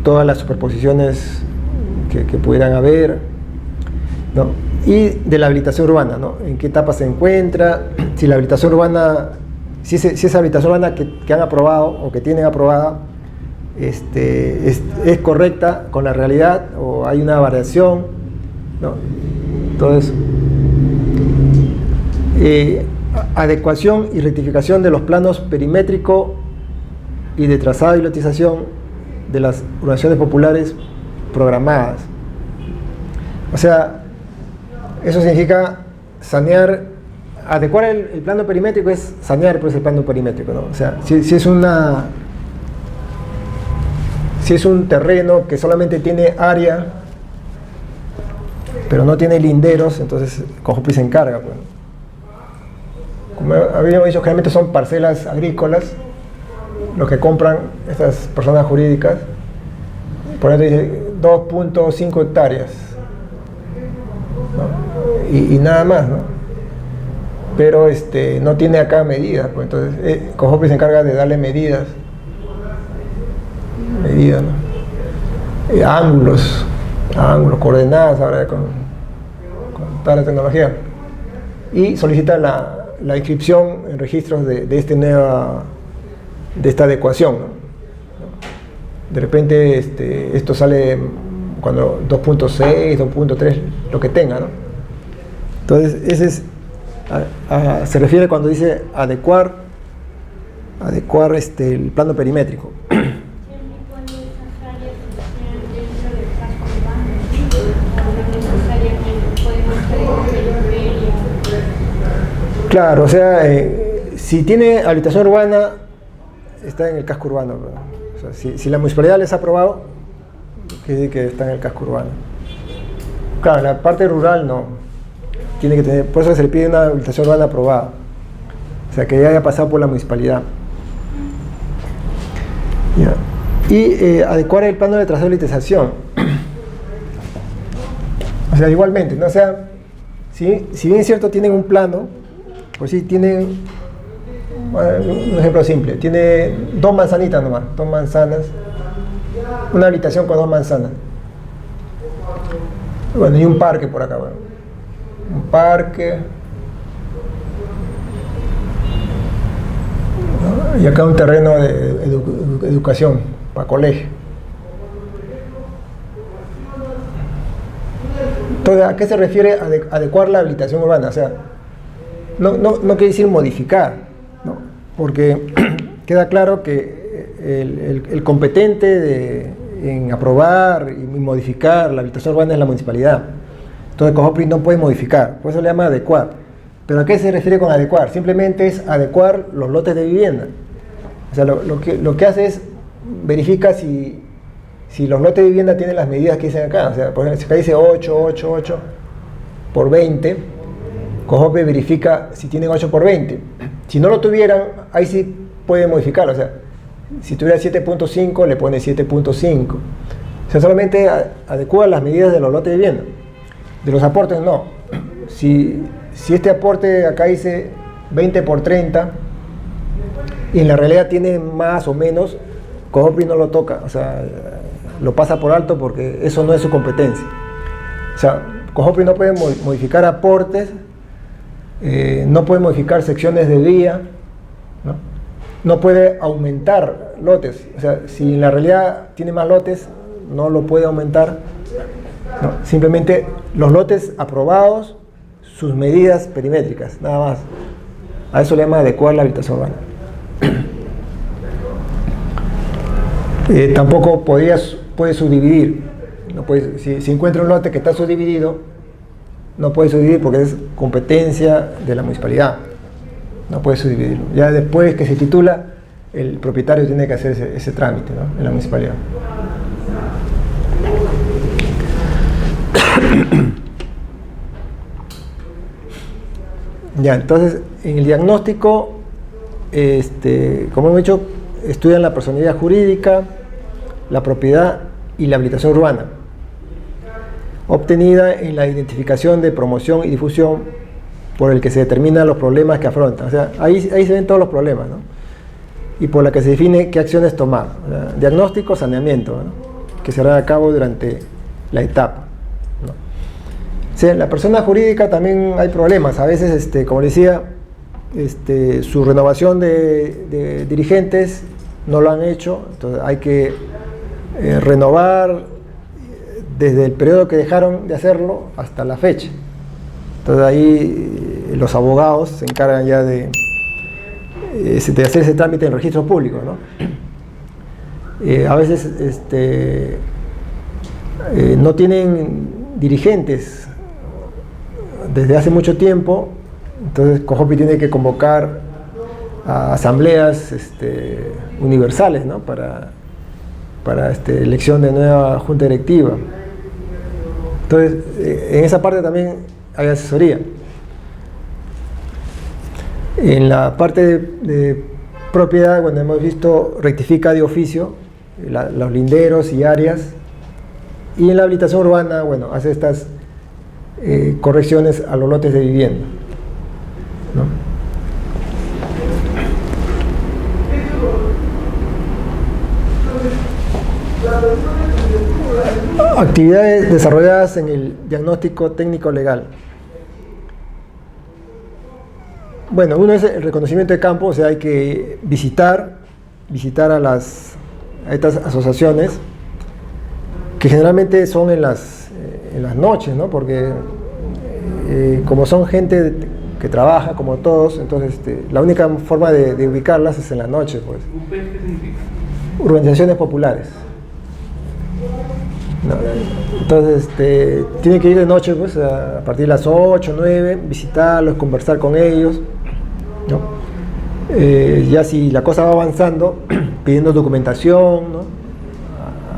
todas las superposiciones que pudieran haber, ¿no? Y de la habilitación urbana, ¿no? En qué etapa se encuentra, si la habilitación urbana, si esa habilitación urbana que han aprobado o que tienen aprobada es correcta con la realidad o hay una variación, ¿no? Todo eso. Adecuación y rectificación de los planos perimétrico y de trazado y lotización de las urbanizaciones populares programadas. O sea, eso significa sanear, adecuar el plano perimétrico es sanear pues el plano perimétrico, ¿no? O sea, si es un terreno que solamente tiene área pero no tiene linderos, entonces COJOPI se encarga, pues. Como habíamos dicho, generalmente son parcelas agrícolas los que compran estas personas jurídicas. Por ejemplo, dice 2.5 hectáreas, ¿no? Y nada más, ¿no? Pero no tiene acá medidas, pues entonces COJOPI se encarga de darle medidas, ¿no? Ángulos, coordenadas ahora con toda la tecnología, y solicita la inscripción en registros de esta adecuación, ¿no? De repente esto sale cuando 2.6, 2.3, lo que tenga, ¿no? Entonces ese es se refiere cuando dice adecuar el plano perimétrico. Claro, o sea, si tiene habilitación urbana, está en el casco urbano. O sea, si la municipalidad les ha aprobado, quiere decir que está en el casco urbano. Claro, la parte rural no. Tiene que tener, por eso se le pide una habilitación urbana aprobada. O sea, que ya haya pasado por la municipalidad. Ya. Y adecuar el plano de trazado y lotización. O sea, igualmente, ¿no? O sea, si bien es cierto, tienen un plano, por si tienen, un ejemplo simple, tiene 2 manzanitas nomás, 2 manzanas, una habitación con 2 manzanas. Bueno, y un parque por acá, bueno. Un parque, ¿no? Y acá un terreno de educación para colegio. Entonces, ¿a qué se refiere adecuar la habilitación urbana? O sea, no quiere decir modificar, ¿no? Porque queda claro que el competente en aprobar y modificar la habilitación urbana es la municipalidad. Entonces COJOPRI no puede modificar, por eso le llama adecuar. ¿Pero a qué se refiere con adecuar? Simplemente es adecuar los lotes de vivienda. O sea, lo que hace es verifica si los lotes de vivienda tienen las medidas que dicen acá. O sea, por ejemplo, si acá dice 8 por 20, COJOPRI verifica si tienen 8 por 20. Si no lo tuvieran, ahí sí puede modificarlo. O sea, si tuviera 7.5, le pone 7.5. O sea, solamente adecua las medidas de los lotes de vivienda. De los aportes, no. Si este aporte acá dice 20 por 30 y en la realidad tiene más o menos, COJOPRI no lo toca, o sea, lo pasa por alto porque eso no es su competencia. O sea, COJOPRI no puede modificar aportes, no puede modificar secciones de vía, no puede aumentar lotes. O sea, si en la realidad tiene más lotes, no lo puede aumentar. No, simplemente los lotes aprobados, sus medidas perimétricas, nada más. A eso le llama adecuar la habilitación urbana. Tampoco puede subdividir. No puede, si encuentra un lote que está subdividido, no puede subdividir porque es competencia de la municipalidad. No puede subdividirlo. Ya después que se titula, el propietario tiene que hacer ese trámite, ¿no?, en la municipalidad. Ya, entonces, en el diagnóstico, como hemos dicho, estudian la personalidad jurídica, la propiedad y la habilitación urbana, obtenida en la identificación de promoción y difusión por el que se determinan los problemas que afrontan. O sea, ahí se ven todos los problemas, ¿no? Y por la que se define qué acciones tomar. O sea, diagnóstico, saneamiento, ¿no?, que se hará a cabo durante la etapa. Sí, en la persona jurídica también hay problemas. A veces, como decía, su renovación de dirigentes no lo han hecho, entonces hay que renovar desde el periodo que dejaron de hacerlo hasta la fecha. Entonces ahí los abogados se encargan ya de hacer ese trámite en el registro público, ¿no? A veces no tienen dirigentes desde hace mucho tiempo, entonces COJOPRI tiene que convocar a asambleas universales, ¿no?, para elección de nueva junta directiva. Entonces, en esa parte también hay asesoría. En la parte de propiedad, bueno, hemos visto, rectifica de oficio los linderos y áreas, y en la habilitación urbana, bueno, hace estas correcciones a los lotes de vivienda, ¿no? Actividades desarrolladas en el diagnóstico técnico legal. Bueno, uno es el reconocimiento de campo, o sea, hay que visitar a estas asociaciones, que generalmente son en las noches, ¿no? Porque como son gente que trabaja como todos, entonces la única forma de ubicarlas es en la noche, pues. ¿UP qué significa? Urbanizaciones populares. No, entonces tiene que ir de noche, pues, a partir de las 8, 9, visitarlos, conversar con ellos, ¿no? Ya si la cosa va avanzando, pidiendo documentación, ¿no?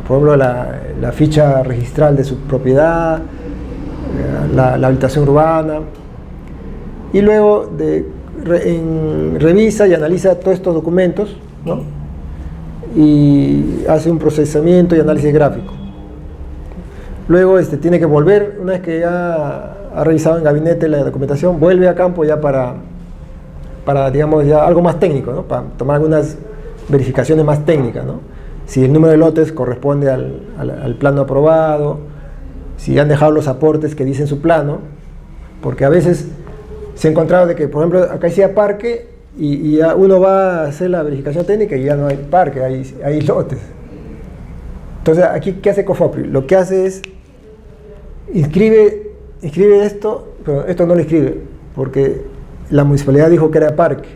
Por ejemplo, la ficha registral de su propiedad, la habilitación urbana, y luego revisa y analiza todos estos documentos, ¿no?, y hace un procesamiento y análisis gráfico. Luego tiene que volver, una vez que ya ha revisado en gabinete la documentación, vuelve a campo ya para digamos, ya algo más técnico, ¿no?, para tomar algunas verificaciones más técnicas, ¿no?, si el número de lotes corresponde al plano aprobado, si han dejado los aportes que dicen su plano, porque a veces se ha encontrado de que, por ejemplo, acá decía parque y ya uno va a hacer la verificación técnica y ya no hay parque, hay lotes. Entonces, aquí, ¿qué hace COJOPRI? Lo que hace es inscribe esto, pero esto no lo inscribe, porque la municipalidad dijo que era parque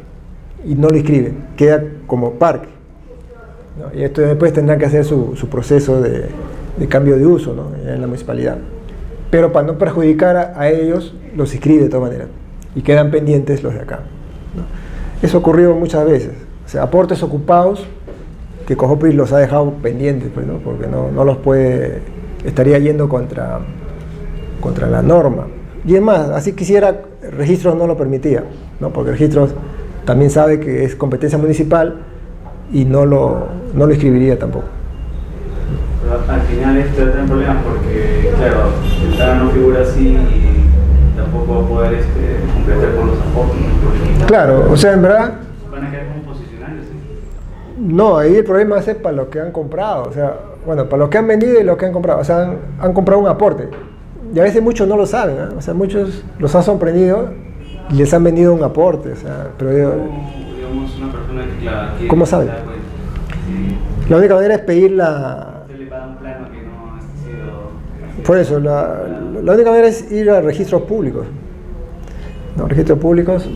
y no lo inscribe, queda como parque, ¿no? Y esto después tendrán que hacer su proceso de cambio de uso, ¿no? En la municipalidad. Pero para no perjudicar a ellos, los inscribe de todas maneras. Y quedan pendientes los de acá, ¿no? Eso ocurrió muchas veces. O sea, aportes ocupados que Cojopris los ha dejado pendientes, pues, ¿no? Porque no los puede, estaría yendo contra la norma. Y es más, así quisiera, Registros no lo permitía, ¿no? Porque Registros también sabe que es competencia municipal y no lo inscribiría tampoco. Pero al final esto está en problemas porque, claro, el TAG no figura así y tampoco va a poder completar con los aportes. Claro, o sea, en verdad... ¿Van a quedar como posicionarios? ¿Sí? No, ahí el problema es para los que han comprado, o sea, bueno, para los que han vendido y los que han comprado, o sea, han comprado un aporte. Y a veces muchos no lo saben, ¿eh? O sea, muchos los han sorprendido y les han vendido un aporte, o sea, pero digamos, una persona que, claro, ¿cómo sabe? Sí. La única manera es pedir la... Se le paga un plano que no ha sido... Por eso, la única manera es ir a registros públicos. ¿No? Registros públicos,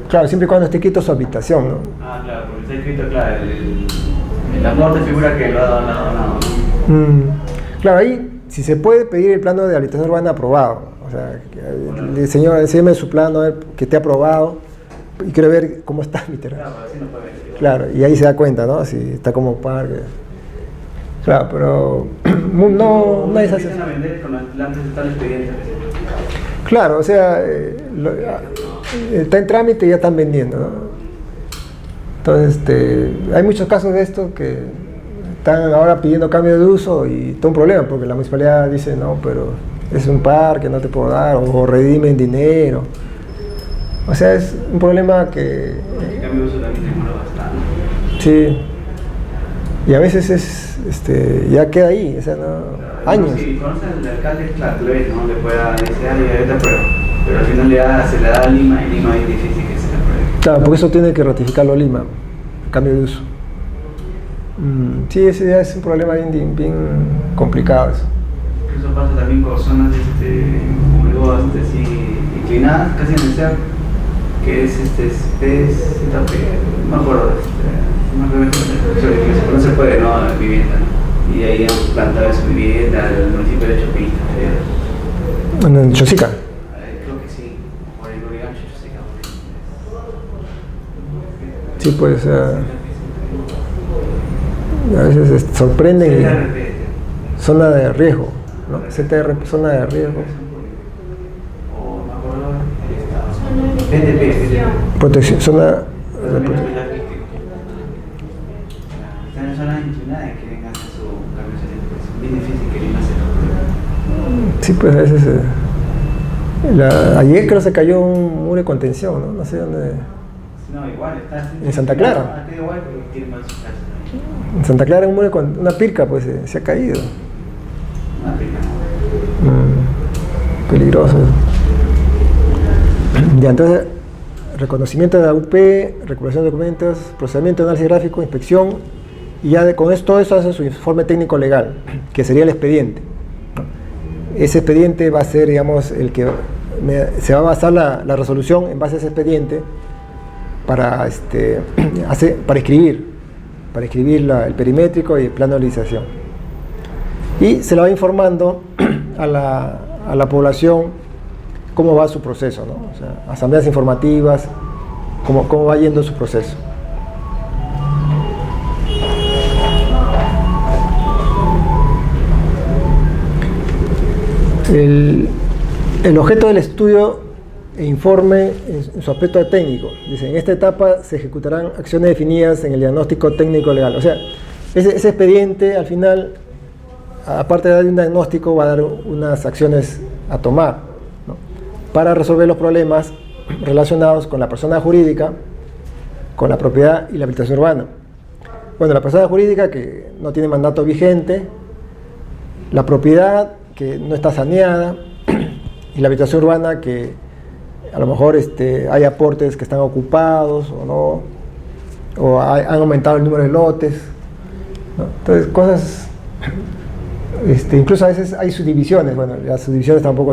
claro, siempre y cuando esté escrito su habitación, ¿no? Ah, claro, porque está escrito, claro, el aporte figura que lo ha donado. Claro, ahí si se puede pedir el plano de habilitación urbana aprobado, o sea, el señor, enséñeme su plano, a ver, que esté aprobado, y quiero ver cómo está mi terreno. Claro, así no puede ver. Claro, y ahí se da cuenta, ¿no? Si está como parque. Claro, pero no es así. Empiezan a vender con antes de tal expediente. Claro, o sea, está en trámite y ya están vendiendo, ¿no? Entonces, hay muchos casos de esto que están ahora pidiendo cambio de uso y todo un problema, porque la municipalidad dice, no, pero es un parque, no te puedo dar, o redimen dinero. O sea, es un problema que... El cambio de uso también demora bastante. Sí. Y a veces ya queda ahí, o sea, no, años. Si conoces al alcalde, claro, le ves, ¿no? Le puede decir, yo te apruebo. Pero al final se le da a Lima y Lima es difícil que se le apruebe. Claro, porque eso tiene que ratificarlo Lima, cambio de uso. Sí, ese ya es un problema bien complicado eso. Eso pasa también con zonas como digo, así inclinadas, casi en el cerro, que es no me acuerdo, no se puede, ¿no? Vivienda, ¿no? Y ahí han plantado su vivienda al municipio de Chopita. ¿En Chosica? Creo que sí, por el Lurigancho, Chosica. Sí, pues a veces sorprenden y zona de riesgo, ¿no? CTR, zona de riesgo. O me acuerdo, PTP. Protección, zona de protección. Están en zonas inclinadas que vengan a hacer su cambio de es bien difícil que Lima se lo... Sí, pues a veces... ayer creo se cayó un muro de contención, ¿no? No sé dónde... No, igual, está... En Santa Clara. Está igual, pero tiene más su casa. En Santa Clara un muro con una pirca, pues se ha caído. Una pica. Peligroso. Ya, entonces, reconocimiento de AUP, recuperación de documentos, procedimiento de análisis gráfico, inspección, y ya con todo eso hace su informe técnico legal, que sería el expediente. Ese expediente va a ser, digamos, el que se va a basar la resolución en base a ese expediente para escribir el perimétrico y el plano de realización. Y se le va informando a la población cómo va su proceso, ¿no? O sea, asambleas informativas, cómo va yendo su proceso. El objeto del estudio e informe en su aspecto técnico. Dice, en esta etapa se ejecutarán acciones definidas en el diagnóstico técnico legal. O sea, ese expediente al final, aparte de dar un diagnóstico, va a dar unas acciones a tomar, ¿no? Para resolver los problemas relacionados con la persona jurídica, con la propiedad y la habilitación urbana. Bueno, la persona jurídica que no tiene mandato vigente, la propiedad que no está saneada y la habilitación urbana que a lo mejor hay aportes que están ocupados o no, o han aumentado el número de lotes, ¿no? Entonces, cosas, incluso a veces hay subdivisiones. Bueno, las subdivisiones tampoco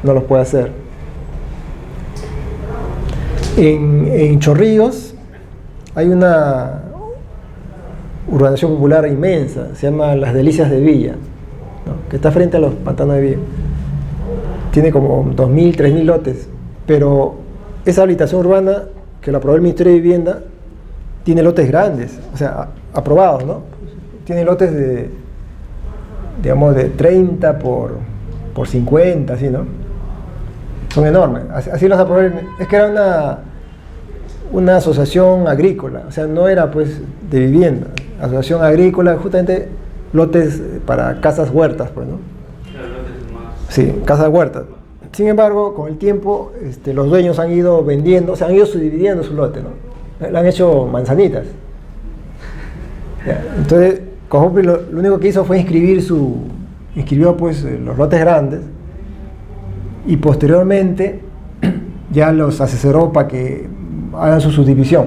no los puede hacer. En Chorrillos hay urbanización popular inmensa, se llama Las Delicias de Villa, ¿no? Que está frente a los pantanos de Villa. Tiene como 2.000, 3.000 lotes, pero esa habilitación urbana que la aprobó el Ministerio de Vivienda tiene lotes grandes, o sea, aprobados, ¿no? Tiene lotes de, digamos, de 30 por 50, así, ¿no? Son enormes, así los aprobó. Es que era una asociación agrícola, o sea, no era pues de vivienda, asociación agrícola, justamente lotes para casas huertas, pues, ¿no? Sí, casas huertas. Sin embargo, con el tiempo, los dueños han ido vendiendo, o sea, han ido subdividiendo su lote, ¿no? Le han hecho manzanitas. Ya, entonces, Cojopri lo único que hizo fue inscribió pues los lotes grandes y posteriormente ya los asesoró para que hagan su subdivisión.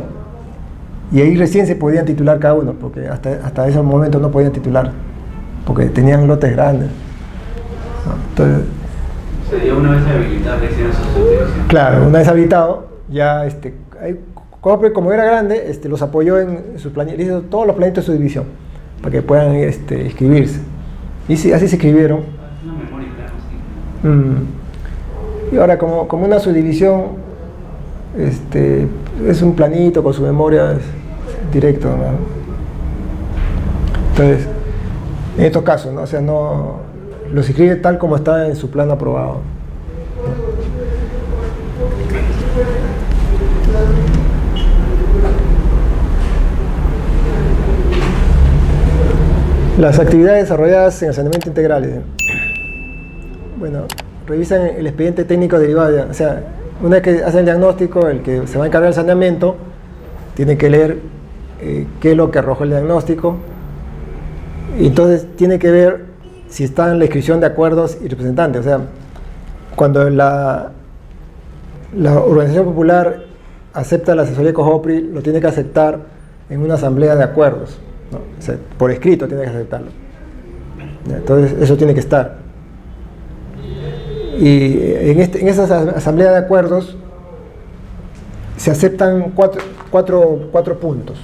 Y ahí recién se podían titular cada uno, porque hasta ese momento no podían titular, porque tenían lotes grandes, ¿no? Entonces, sería una vez habilitado que hicieron su subdivisión. Claro, una vez habilitado, ya Cojopri, como era grande, los apoyó en sus planes, hizo todos los planitos de su división para que puedan inscribirse. Y sí, así se inscribieron. Una memoria, claro, sí. Y ahora, como una subdivisión, es un planito con su memoria, es directo, ¿no? Entonces, en estos casos, ¿no? O sea, no los inscribe tal como está en su plan aprobado. Las actividades desarrolladas en el saneamiento integral. Bueno, revisan el expediente técnico derivado. O sea, una vez que hacen el diagnóstico, el que se va a encargar del saneamiento tiene que leer qué es lo que arrojó el diagnóstico. Y entonces tiene que ver si está en la inscripción de acuerdos y representantes. O sea, cuando la organización popular acepta la asesoría de Cojopri, lo tiene que aceptar en una asamblea de acuerdos, ¿no? O sea, por escrito tiene que aceptarlo. Entonces eso tiene que estar. Y en esa asamblea de acuerdos se aceptan cuatro puntos.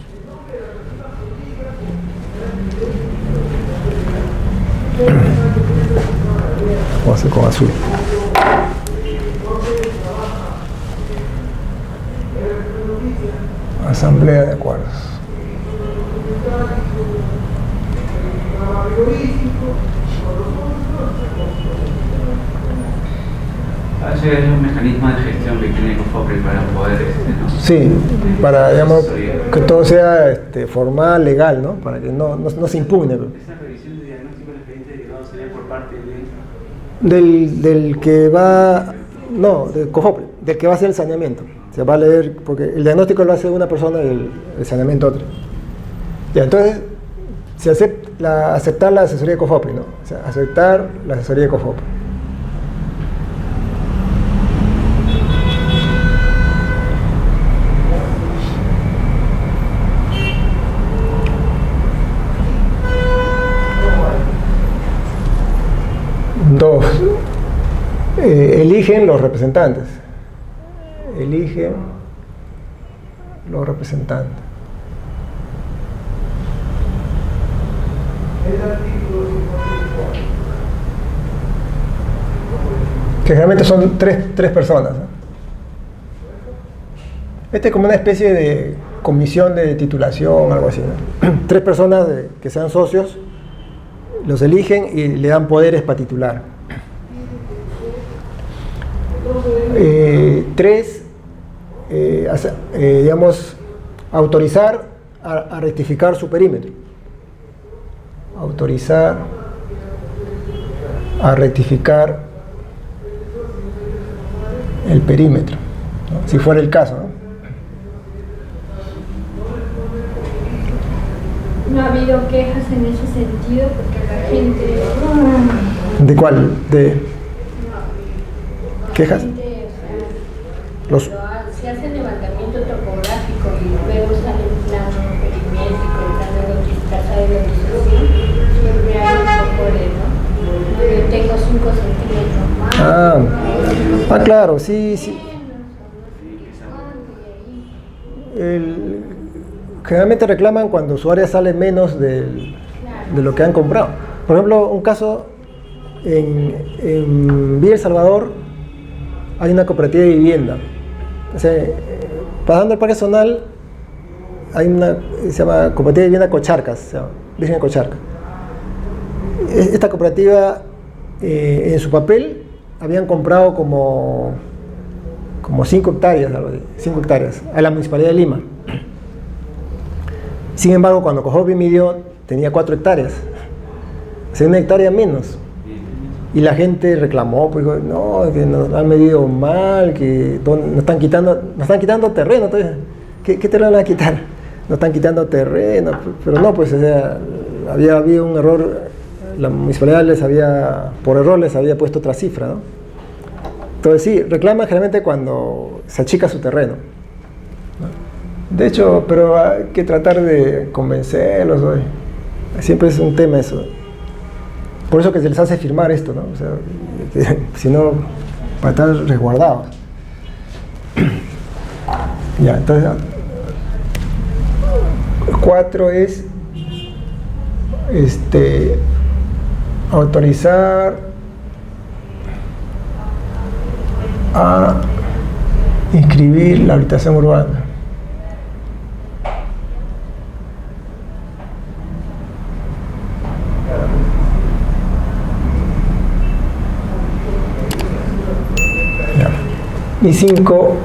Vamos a hacer con azul. Asamblea de acuerdos. Ese es un mecanismo de gestión que tiene Cojopri para poder, ¿no? Sí, para, digamos, que todo sea formal, legal, ¿no? Para que no se impugne. Esa revisión de diagnóstico del expediente derivado sería por parte del que va, no, de Cojopri, del que va a hacer el saneamiento. Se va a leer, porque el diagnóstico lo hace una persona y el saneamiento otra. Ya, entonces, se aceptar la asesoría de Cojopri, ¿no? O sea, aceptar la asesoría de Cojopri. Dos, eligen los representantes. Eligen los representantes. Que generalmente son tres personas, ¿no? Es como una especie de comisión de titulación, algo así, ¿no? 3 personas que sean socios, los eligen y le dan poderes para titular. 3, digamos, autorizar a rectificar su perímetro. Autorizar a rectificar el perímetro, ¿no? Si fuera el caso, ¿no? No ha habido quejas en ese sentido porque la gente... ¿De cuál? ¿De quejas? Se hace levantamiento topográfico y luego sale el plano perimétrico, el plano de casa de localización, siempre hay un poco de, ¿no? Yo tengo 5 centímetros más. Claro, sí. generalmente reclaman cuando su área sale menos de lo que han comprado. Por ejemplo, un caso en Villa El Salvador hay una cooperativa de vivienda. O sea, pasando el Parque Zonal hay una, se llama Cooperativa de Vivienda Cocharcas, se llama, Virgen Cocharca. Esta cooperativa, en su papel, habían comprado como 5 hectáreas, algo así, 5 hectáreas, a la Municipalidad de Lima. Sin embargo, cuando Cofopri midió, tenía 4 hectáreas, o sea, 1 hectárea menos. Y la gente reclamó, pues dijo, no, que nos han medido mal, que nos están quitando terreno. Entonces, ¿qué terreno van a quitar? Nos están quitando terreno, pero no, pues o sea, había habido un error, la municipalidad por error les había puesto otra cifra, ¿no? Entonces sí, reclaman generalmente cuando se achica su terreno, ¿no? De hecho, pero hay que tratar de convencerlos, ¿no? Siempre es un tema eso. Por eso que se les hace firmar esto, ¿no? O sea, si no, para estar resguardados. Ya, entonces, 4 es autorizar a inscribir la habitación urbana. Y 5,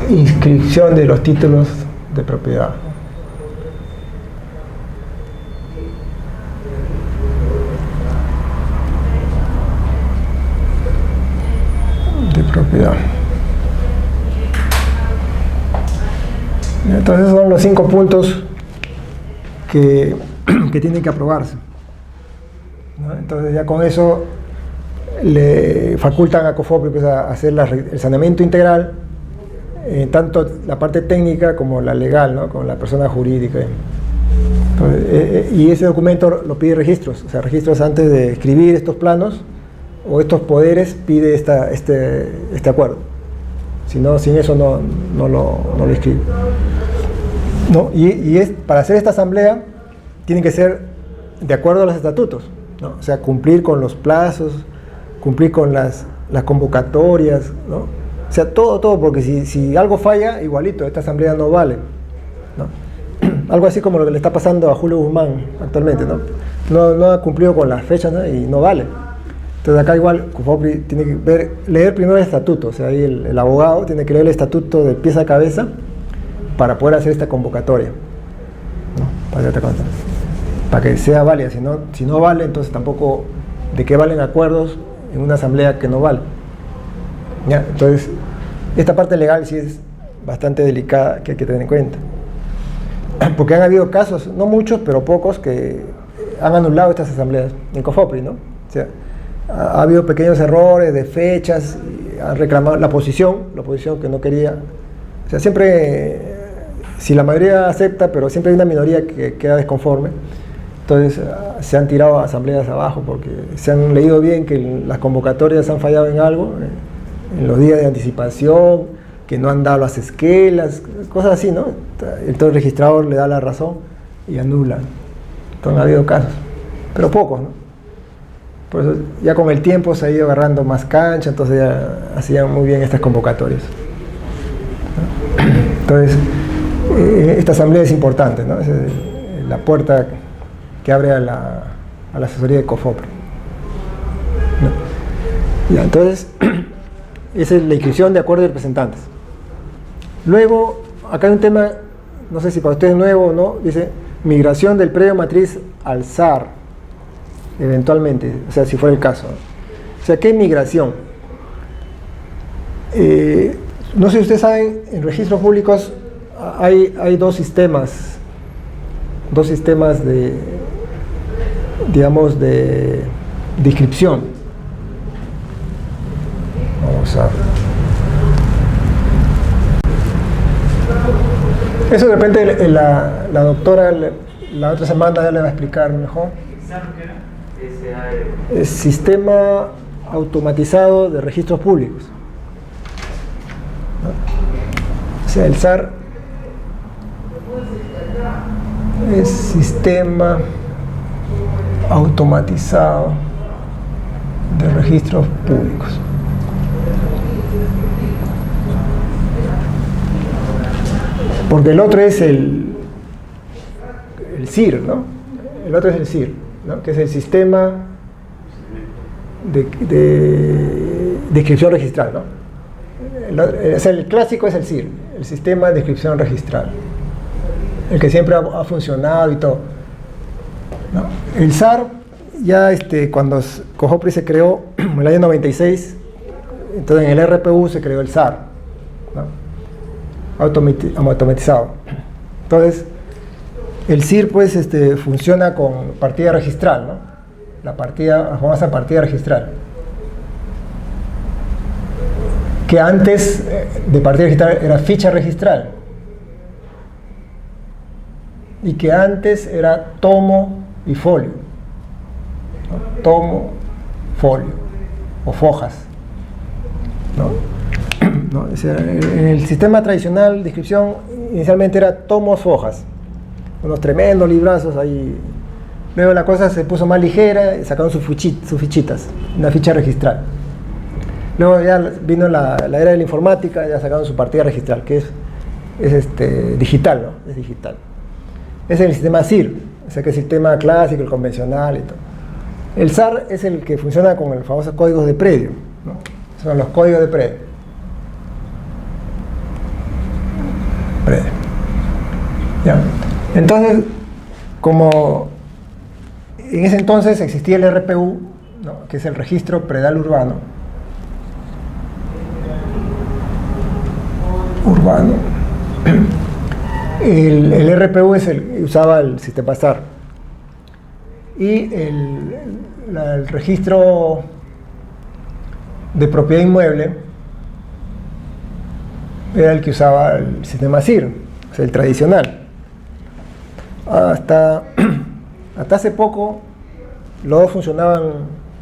inscripción de los títulos de propiedad. Entonces son los 5 puntos que tienen que aprobarse, ¿no? Entonces ya con eso le facultan a Cofopri pues, a hacer el saneamiento integral, tanto la parte técnica como la legal, ¿no? Con la persona jurídica. Entonces, y ese documento lo pide registros, o sea, registros antes de escribir estos planos o estos poderes pide este acuerdo. Si no, sin eso no lo escribe. ¿No? Y para hacer esta asamblea tiene que ser de acuerdo a los estatutos, ¿no? O sea, cumplir con los plazos, cumplir con las convocatorias, ¿no? O sea, todo, porque si algo falla, igualito, esta asamblea no vale, ¿no? Algo así como lo que le está pasando a Julio Guzmán actualmente, ¿no? No ha cumplido con las fechas, ¿no? Y no vale. Entonces acá igual Cofopri tiene que leer primero el estatuto, o sea, ahí el abogado tiene que leer el estatuto de pies a cabeza para poder hacer esta convocatoria, ¿no? Para que sea válida. Si no vale, entonces tampoco de qué valen acuerdos en una asamblea que no vale, ¿ya? Entonces esta parte legal sí es bastante delicada, que hay que tener en cuenta, porque han habido casos, no muchos pero pocos, que han anulado estas asambleas en Cofopri, ¿no? O sea, ha habido pequeños errores de fechas, han reclamado la oposición que no quería, o sea, siempre, si la mayoría acepta, pero siempre hay una minoría que queda desconforme, entonces se han tirado a asambleas abajo porque se han leído bien que las convocatorias han fallado en algo, en los días de anticipación, que no han dado las esquelas, cosas así, ¿no? Entonces el registrador le da la razón y anula. Entonces ha habido casos, pero pocos, ¿no? Por eso ya con el tiempo se ha ido agarrando más cancha, entonces ya hacían muy bien estas convocatorias, ¿no? Entonces esta asamblea es importante, ¿no? Es la puerta que abre a la asesoría de Cofopri, ¿no? Ya, entonces esa es la inscripción de acuerdo de representantes. Luego acá hay un tema, no sé si para ustedes es nuevo o no, dice migración del predio matriz al SAR eventualmente, o sea, si fuera el caso. O sea, ¿qué es migración? No sé si ustedes saben, en registros públicos hay dos sistemas de, digamos, de inscripción. Vamos a ver. Eso de repente la doctora la otra semana ya le va a explicar mejor. Es sistema automatizado de registros públicos, ¿no? sea, el SAR es Sistema Automatizado de Registros Públicos. Porque el otro es el SIR, ¿no? El otro es el SIR, ¿no? Que es el Sistema de Inscripción Registral, ¿no? El clásico es el SIR, el Sistema de Inscripción Registral, el que siempre ha funcionado y todo, ¿no? El SAR, ya cuando COJOPRI se creó en el año 96, entonces en el RPU se creó el SAR, ¿no? Automatizado. Entonces, el SIR pues funciona con partida registral, ¿no? La famosa partida registral. Que antes de partida registral era ficha registral. Y que antes era tomo y folio, ¿no? Tomo, folio o fojas, ¿no? ¿No? O sea, en el sistema tradicional de inscripción inicialmente era tomos, fojas, unos tremendos librazos ahí. Luego la cosa se puso más ligera y sacaron sus fichitas, una ficha registral. Luego ya vino la era de la informática, ya sacaron su partida registral, que es digital, ¿no? Es digital. Ese es el sistema SIR, o sea que es el sistema clásico, el convencional y todo. El SAR es el que funciona con los famosos códigos de predio, ¿no? Son los códigos de predio. Ya. Entonces, como en ese entonces existía el RPU, ¿no? Que es el Registro Predial Urbano. El RPU usaba el sistema SAR. Y el registro de propiedad inmueble era el que usaba el sistema SIR, o sea, el tradicional. Hasta hace poco los dos funcionaban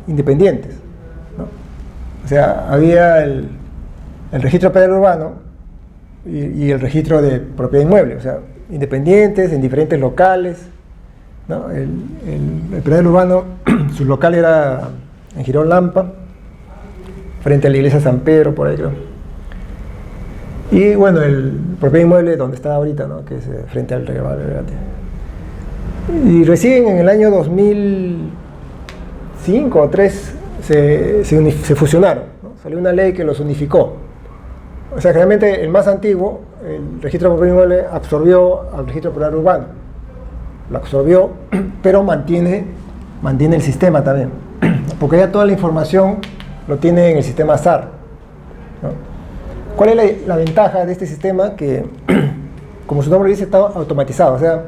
independientes, ¿no? O sea, había el registro predial urbano y el registro de propiedad inmueble, o sea, independientes en diferentes locales, ¿no? El predial urbano, su local era en Girón Lampa, frente a la iglesia San Pedro, por ahí creo. Y bueno, el propiedad inmueble donde está ahorita, ¿no? Que es frente al Real. Y recién en el año 2005 o 2003 se fusionaron, ¿no? Salió una ley que los unificó. O sea, realmente el más antiguo, el registro de propiedad inmueble, absorbió al registro predial urbano. Lo absorbió, pero mantiene el sistema también. Porque ya toda la información lo tiene en el sistema SAR, ¿no? ¿Cuál es la ventaja de este sistema? Que, como su nombre dice, está automatizado. O sea,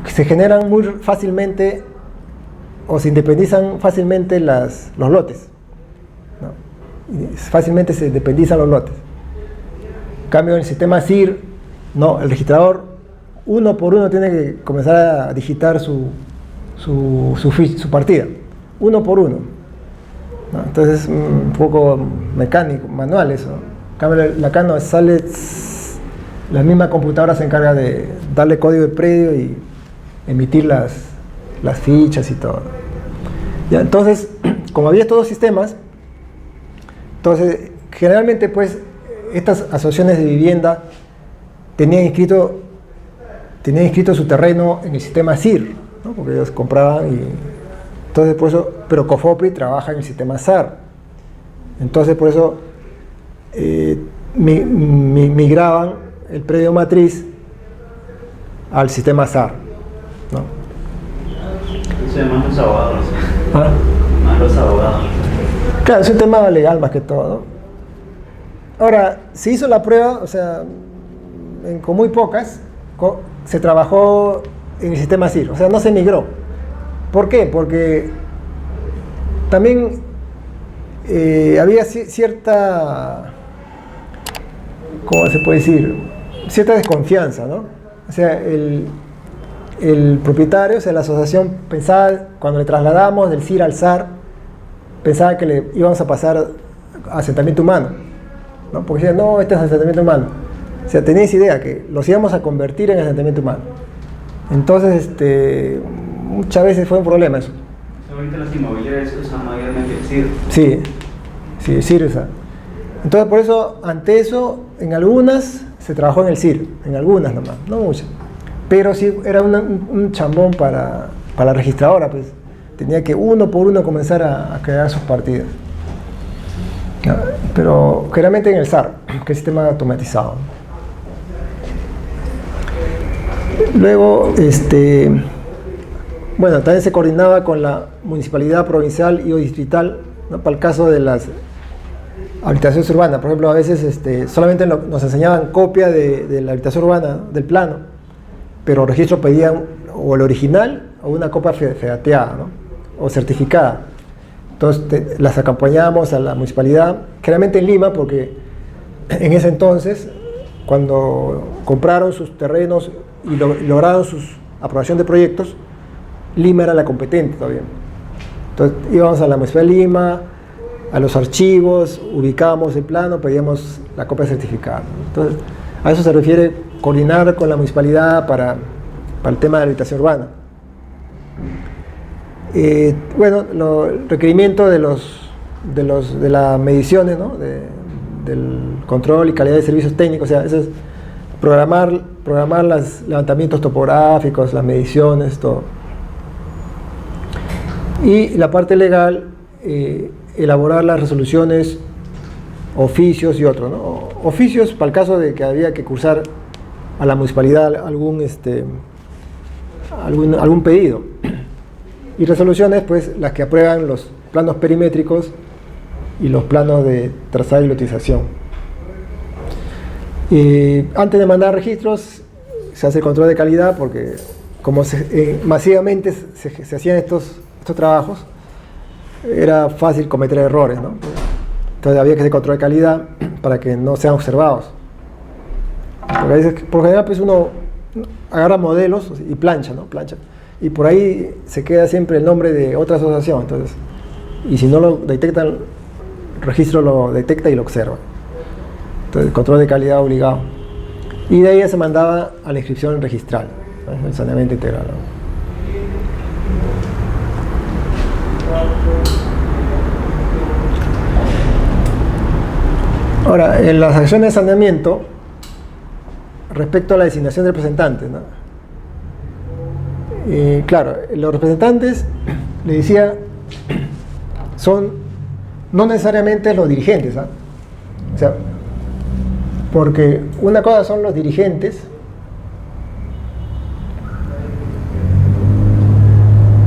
se generan muy fácilmente o se independizan fácilmente los lotes, ¿no? Fácilmente se independizan los lotes. En cambio, en el sistema SIR, no, el registrador uno por uno tiene que comenzar a digitar su partida, uno por uno, ¿no? Entonces es un poco mecánico, manual eso. En cambio, acá no sale, la misma computadora se encarga de darle código de predio y emitir las fichas y todo. ¿Ya? Entonces, como había estos dos sistemas, entonces generalmente pues estas asociaciones de vivienda tenían inscrito su terreno en el sistema SIR, ¿no? Porque ellos compraban y entonces por eso, pero COJOPRI trabaja en el sistema SAR. Entonces por eso migraban el predio matriz al sistema SAR, ¿no? Eso de más los abogados. ¿Ah? Más los abogados. Claro, es un tema legal más que todo, ¿no? Ahora, se hizo la prueba, o sea, con muy pocas, se trabajó en el sistema SIR, o sea, no se migró. ¿Por qué? Porque también había cierta, ¿cómo se puede decir? Cierta desconfianza, ¿no? O sea, el propietario, o sea, la asociación pensaba, cuando le trasladamos del SIR al SAR, pensaba que le íbamos a pasar a asentamiento humano, ¿no? Porque decían, no, este es asentamiento humano. O sea, tenía esa idea que los íbamos a convertir en asentamiento humano. Entonces, muchas veces fue un problema eso. Ahorita las inmobiliarias usan mayormente el CIR. Sí, sí, CIR usa. Entonces, por eso, ante eso, en algunas se trabajó en el CIR, en algunas nomás, no muchas. Pero sí era un chambón para la registradora, pues. Tenía que uno por uno comenzar a crear sus partidas. Pero generalmente en el SAR, que es el sistema automatizado. Luego, bueno, también se coordinaba con la municipalidad provincial y o distrital, ¿no? Para el caso de las habitaciones urbanas. Por ejemplo, a veces solamente nos enseñaban copia de la habitación urbana, del plano, pero los registros pedían o el original o una copia fedateada, ¿no? O certificada. Entonces las acompañábamos a la municipalidad, generalmente en Lima, porque en ese entonces, cuando compraron sus terrenos y lograron su aprobación de proyectos, Lima era la competente todavía. Entonces íbamos a la municipalidad de Lima, a los archivos, ubicábamos el plano, pedíamos la copia certificada. Entonces, a eso se refiere coordinar con la municipalidad para el tema de la habitación urbana. Bueno, el requerimiento de las mediciones, ¿no? Del control y calidad de servicios técnicos, o sea, eso es programar los levantamientos topográficos, las mediciones, todo. Y la parte legal, elaborar las resoluciones, oficios y otros, ¿no? Oficios para el caso de que había que cursar a la municipalidad algún pedido. Y resoluciones, pues, las que aprueban los planos perimétricos y los planos de trazado y lotización. Antes de mandar registros, se hace el control de calidad, porque como masivamente se hacían estos trabajos, era fácil cometer errores, ¿no? Entonces había que hacer control de calidad para que no sean observados. Porque a veces, por general, pues uno agarra modelos y plancha, ¿no? Plancha. Y por ahí se queda siempre el nombre de otra asociación. Entonces, y si no lo detectan, el registro lo detecta y lo observa. Entonces, control de calidad obligado. Y de ahí se mandaba a la inscripción registral, ¿no? El saneamiento integral, ¿no? Ahora, en las acciones de saneamiento, respecto a la designación de representantes, ¿no? Claro, los representantes, le decía, son no necesariamente los dirigentes, ¿eh? O sea, porque una cosa son los dirigentes,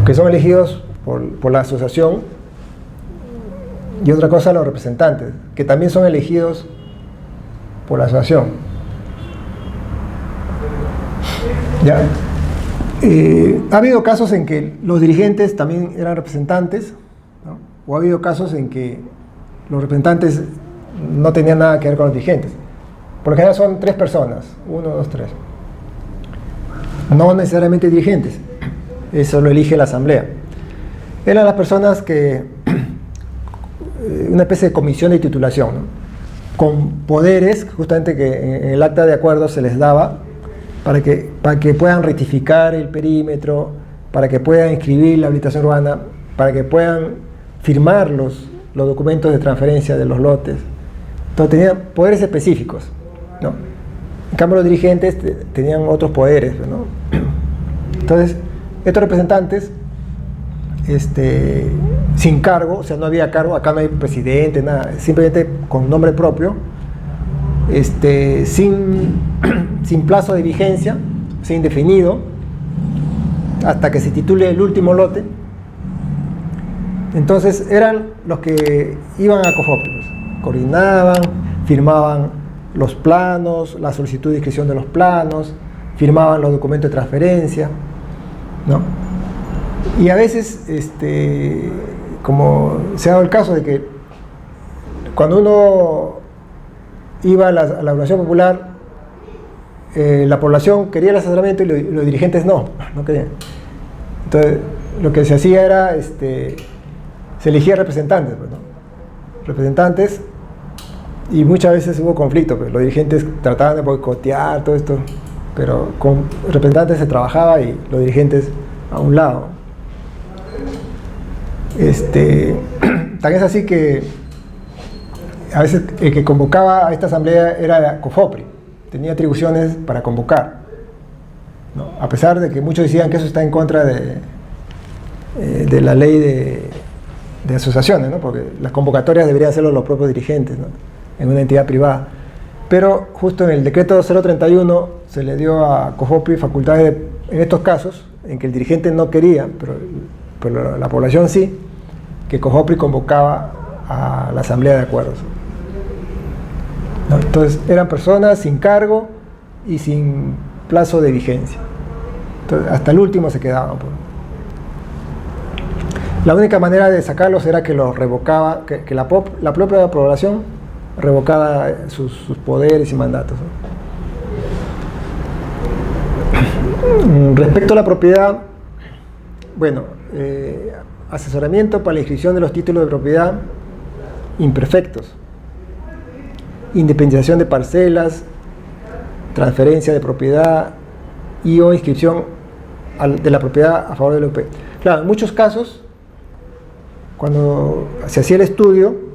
que son elegidos por la asociación, y otra cosa los representantes, que también son elegidos por la asociación. ¿Ya? Ha habido casos en que los dirigentes también eran representantes, ¿no? O ha habido casos en que los representantes no tenían nada que ver con los dirigentes. Por lo general son 3 personas, 1, 2, 3. No necesariamente dirigentes, eso lo elige la asamblea. Eran las personas que, una especie de comisión de titulación, ¿no? Con poderes, justamente que en el acta de acuerdo se les daba, para que puedan rectificar el perímetro, para que puedan inscribir la habilitación urbana, para que puedan firmar los documentos de transferencia de los lotes. Entonces tenían poderes específicos, ¿no? En cambio los dirigentes tenían otros poderes, ¿no? Entonces estos representantes, sin cargo, o sea, no había cargo, acá no hay presidente, nada, simplemente con nombre propio, sin plazo de vigencia, sin definido, hasta que se titule el último lote. Entonces eran los que iban a COFOPE, pues, coordinaban, firmaban los planos, la solicitud de inscripción de los planos, firmaban los documentos de transferencia, ¿no? Y a veces, como se ha dado el caso de que cuando uno iba a la oración popular, la población quería el asesoramiento y los dirigentes no querían. Entonces, lo que se hacía era, se elegía representantes, pues, ¿no? Representantes Y muchas veces hubo conflicto, pues los dirigentes trataban de boicotear todo esto, pero con representantes se trabajaba y los dirigentes a un lado. Tan es así que a veces el que convocaba a esta asamblea era la COFOPRI, tenía atribuciones para convocar, ¿no? A pesar de que muchos decían que eso está en contra de la ley de asociaciones, ¿no? Porque las convocatorias deberían hacerlo los propios dirigentes, ¿no? En una entidad privada. Pero justo en el decreto 031 se le dio a COFOPRI facultades en estos casos, en que el dirigente no quería, pero la población sí, que COFOPRI convocaba a la asamblea de acuerdos, ¿no? Entonces eran personas sin cargo y sin plazo de vigencia. Entonces, hasta el último se quedaban, pues. La única manera de sacarlos era que los revocaba, que la propia población revocaba sus poderes y mandatos, ¿no? Respecto a la propiedad, bueno, asesoramiento para la inscripción de los títulos de propiedad imperfectos, independización de parcelas, transferencia de propiedad y o inscripción de la propiedad a favor del OP. Claro, en muchos casos, cuando se hacía el estudio,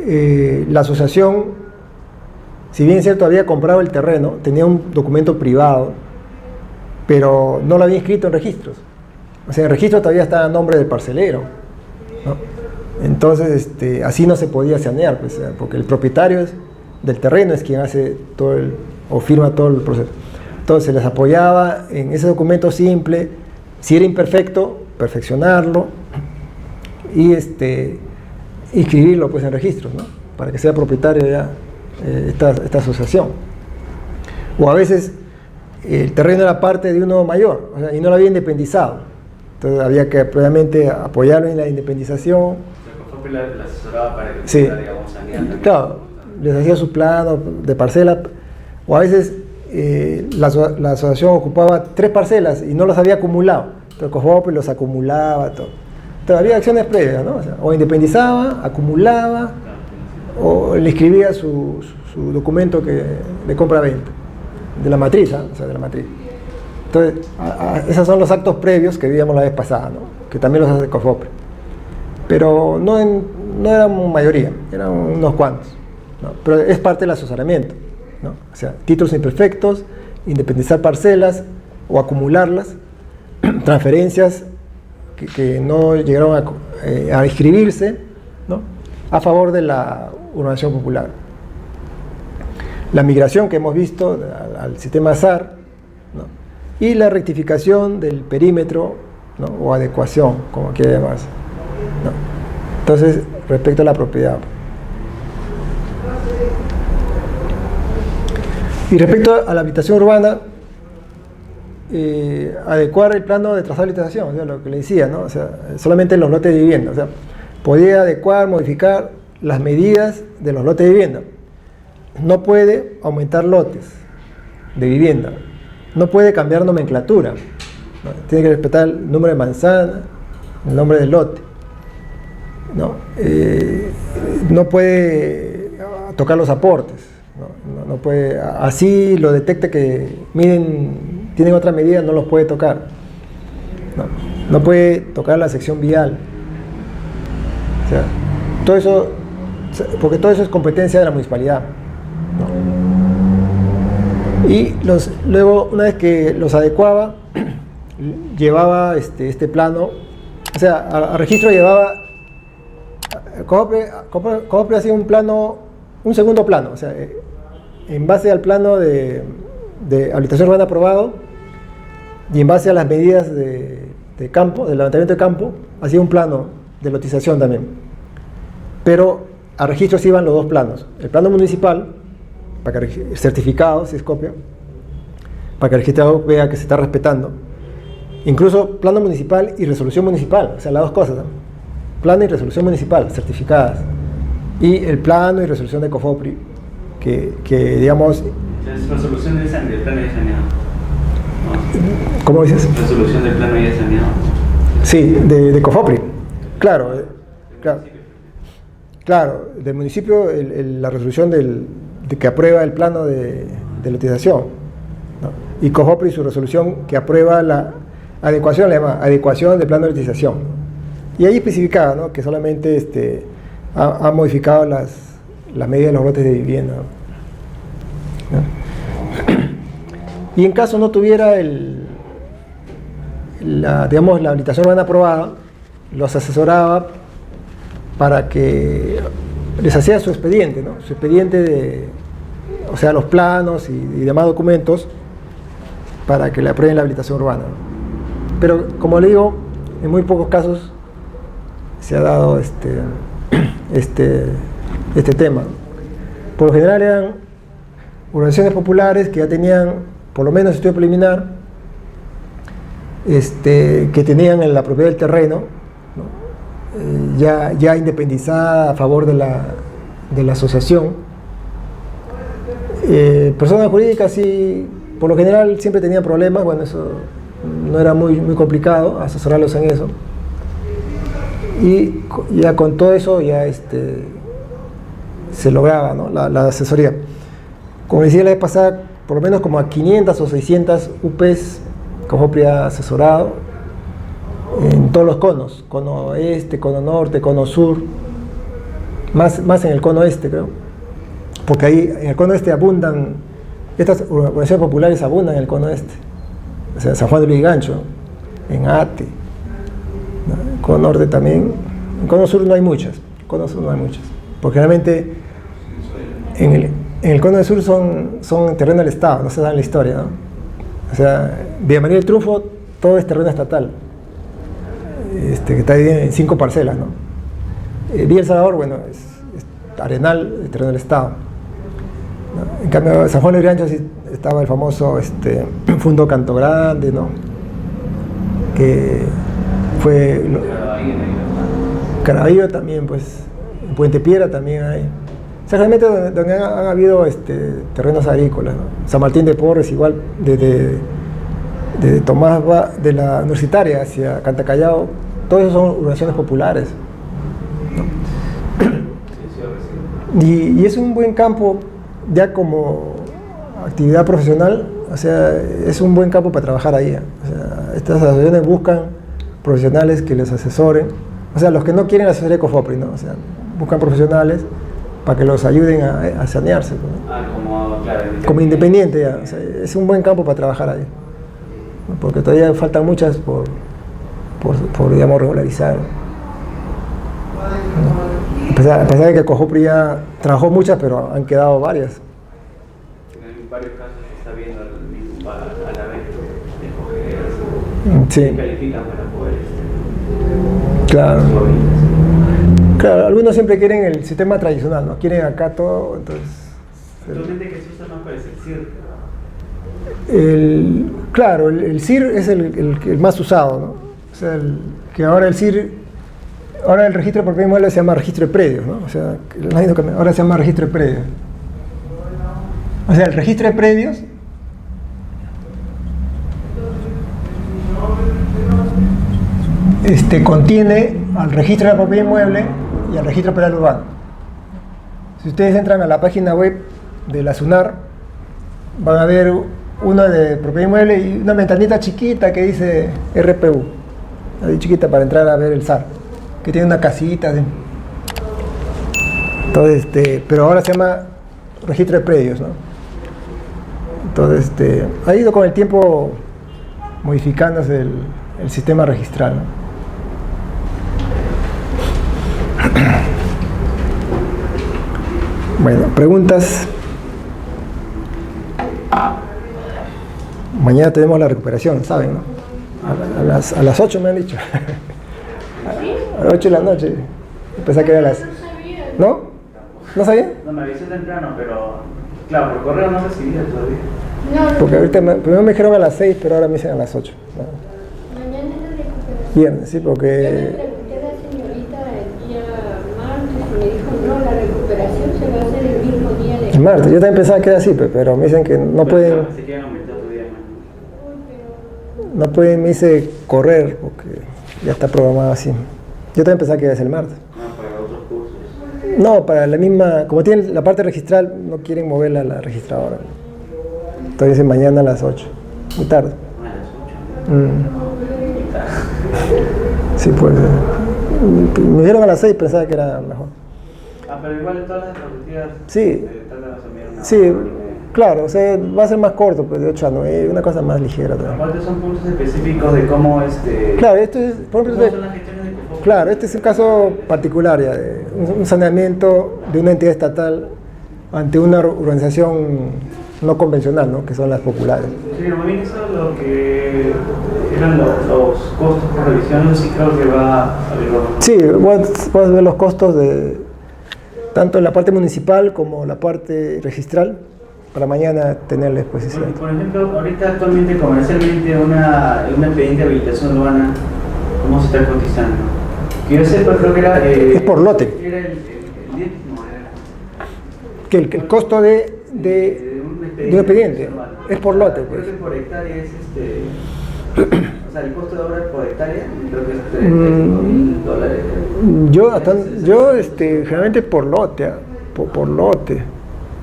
la asociación, si bien es cierto había comprado el terreno, tenía un documento privado, pero no lo había inscrito en registros. O sea, el registro todavía estaba a nombre del parcelero, ¿no? Entonces, así no se podía sanear, pues, porque el propietario del terreno es quien hace o firma todo el proceso. Entonces, se les apoyaba en ese documento simple, si era imperfecto, perfeccionarlo y inscribirlo, pues, en registros, ¿no? Para que sea propietario ya esta asociación. O a veces el terreno era parte de uno mayor, o sea, y no lo había independizado. Entonces había que previamente apoyarlo en la independización. La asesoraba para que sí, pudiera, digamos, sanear. Claro, les hacía su plano de parcela, o a veces la asociación ocupaba 3 parcelas y no los había acumulado. Entonces COFOPRI los acumulaba, todo. Entonces había acciones previas, ¿no? O independizaba, acumulaba, o le escribía su documento de compra-venta, de la matriz, ¿eh? O sea, de la matriz. Entonces, esos son los actos previos que vimos la vez pasada, ¿no? Que también los hace COFOPRI. Pero no eran mayoría, eran unos cuantos, ¿no? Pero es parte del asesoramiento, ¿no? O sea, títulos imperfectos, independizar parcelas o acumularlas, transferencias que no llegaron a inscribirse, ¿no? A favor de la urbanización popular. La migración que hemos visto al sistema SAR, ¿no? Y la rectificación del perímetro, ¿no? O adecuación, como quiera llamarse, ¿no? Entonces, respecto a la propiedad. Y respecto a la habitación urbana, adecuar el plano de trazado de licitación, o sea, lo que le decía, ¿no? O sea, solamente en los lotes de vivienda. O sea, podía adecuar, modificar las medidas de los lotes de vivienda. No puede aumentar lotes de vivienda. No puede cambiar nomenclatura, ¿no? Tiene que respetar el número de manzana, el nombre del lote, ¿no? No puede tocar los aportes, ¿no? No puede, así lo detecte que tienen otra medida, no los puede tocar, ¿no? No puede tocar la sección vial. O sea, todo eso, porque todo eso es competencia de la municipalidad, ¿no? Y luego, una vez que los adecuaba, llevaba este plano, o sea, a registro llevaba, COFOPRI hacía un plano, un segundo plano, o sea, en base al plano de habilitación urbana aprobado y en base a las medidas de campo, del levantamiento de campo, hacía un plano de lotización también. Pero a registro se iban los dos planos, el plano municipal, para que certificado, si es copia, para que el registrado vea que se está respetando. Incluso plano municipal y resolución municipal, o sea, las dos cosas, ¿no? Plano y resolución municipal, certificadas. Y el plano y resolución de COFOPRI, que digamos... Es resolución del plano ya saneado, ¿no? ¿Cómo dices? Resolución del plano ya saneado. Sí, de COFOPRI. Claro, claro. claro, del municipio la resolución de que aprueba el plano de utilización, ¿no? Y COJOPRI su resolución que aprueba la adecuación, le llama adecuación del plano de utilización, ¿no? Y ahí especificaba, ¿no?, que solamente ha modificado las medidas de los lotes de vivienda, ¿no? Y en caso no tuviera digamos, la habilitación urbana aprobada, los asesoraba para que les hacía su expediente, ¿no? Su expediente o sea, los planos y demás documentos para que le aprueben la habilitación urbana, ¿no? Pero, como le digo, en muy pocos casos se ha dado este tema. Por lo general eran organizaciones populares que ya tenían, por lo menos estudio preliminar, que tenían en la propiedad del terreno, ¿no?, ya independizada a favor de la asociación. Personas jurídicas sí, por lo general siempre tenían problemas. Bueno, eso no era muy complicado asesorarlos en eso. Y ya con todo eso ya se lograba, ¿no?, la asesoría. Como decía la vez pasada, por lo menos como a 500 o 600 UPs COJOPRI ha asesorado en todos los conos, cono este, cono norte, cono sur, más en el cono este, creo, porque ahí en el cono este abundan, estas organizaciones populares abundan en el cono este, o sea, San Juan de Lurigancho, en Ate, ¿no? En cono norte también, en cono sur no hay muchas, porque realmente en el cono del sur son terreno del Estado, no se da en la historia, ¿no? O sea, Villa María del Triunfo, todo es terreno estatal, que está dividido en 5 parcelas, ¿no? Villa El Salvador, bueno, es arenal, es terreno del Estado, ¿no? En cambio, San Juan de Lurigancho sí estaba el famoso Fundo Canto Grande, ¿no?, que fue Caraballo también, pues, en Puente Piedra también hay. O sea, realmente donde han habido terrenos agrícolas, ¿no? San Martín de Porres, igual, de Tomás de la Universitaria hacia Cantacallao, todos esos son organizaciones populares, ¿no? Y es un buen campo ya como actividad profesional, o sea, es un buen campo para trabajar ahí, ¿eh? O sea, estas asociaciones buscan profesionales que les asesoren, o sea, los que no quieren la asesoría de COJOPRI, ¿no? O sea, buscan profesionales para que los ayuden a sanearse, ¿no? Como independiente, ya. O sea, es un buen campo para trabajar ahí, ¿no? Porque todavía faltan muchas por digamos, regularizar, ¿no? A pesar de que COJOPRI ya trabajó muchas, pero han quedado varias. En varios casos se está viendo a la vez sí. Califican para poder claro. Claro, algunos siempre quieren el sistema tradicional, ¿no? Quieren acá todo, entonces... Actualmente, ¿qué se usa más para el CIR? Claro, el CIR es el más usado, ¿no? O sea, que ahora el CIR, ahora el registro de propiedad inmueble se llama registro de predios, ¿no? O sea, ahora se llama registro de predios. O sea, el registro de predios contiene al registro de la propiedad inmueble y al registro penal urbano. Si ustedes entran a la página web de la SUNAR, van a ver uno de propiedad inmueble y una ventanita chiquita que dice RPU, ahí chiquita para entrar a ver el SAR, que tiene una casita, ¿sí? Entonces, pero ahora se llama registro de predios, ¿no? Entonces, ha ido con el tiempo modificándose el sistema registral, ¿no? Bueno, preguntas. Mañana tenemos la recuperación, ¿saben, no? A las 8 me han dicho. A las 8 de la noche. Pensaba que era a las... ¿No? ¿No sabía? No, me avisé temprano, pero... Claro, por correo no recibía todavía. No, porque ahorita primero me dijeron a las 6, pero ahora me dicen a las 8. ¿No? Mañana es la recuperación. Viernes, sí, porque... Yo le pregunté a la señorita el día martes y me dijo, no, la recuperación se va a hacer el mismo día de... El martes, yo también pensaba que era así, pero me dicen que no pueden... Se quieren aumentar tu día, No pueden, me dice, correr, porque ya está programado así. Yo también pensaba que iba a ser el martes. no, para otros cursos. No, para la misma, como tienen la parte registral, no quieren moverla a la registradora. Entonces dicen mañana a las 8, muy tarde. A las 8. Muy tarde. Sí, pues. Me dieron a las 6, pensaba que era mejor. Pero igual en todas las diapositivas Sí. tratan de resumir una Sí, hora y media. claro, o sea, va a ser más corto, pues de 8 a 9, una cosa más ligera también. Aparte son puntos específicos de cómo Claro, esto es, por ejemplo, cómo son las gestiones de Cofop. claro, este es un caso particular ya, de un saneamiento de una entidad estatal ante una organización no convencional, ¿no? Que son las populares. Sí, muy bien, eso es lo que eran los costos por revisión, sí creo que va a haber. Sí, puedes ver los costos de tanto en la parte municipal como la parte registral para mañana tener la exposición. Por ejemplo, ahorita actualmente comercialmente una expediente de habilitación urbana, ¿cómo se está cotizando? Que yo sepa, creo que era... Es por lote. Era el 10, no, era... Que el costo de un expediente es por lote, pues. Creo que por hectárea es o sea, el costo de obra por hectárea, creo que es $35,000. Generalmente por lote, por lote.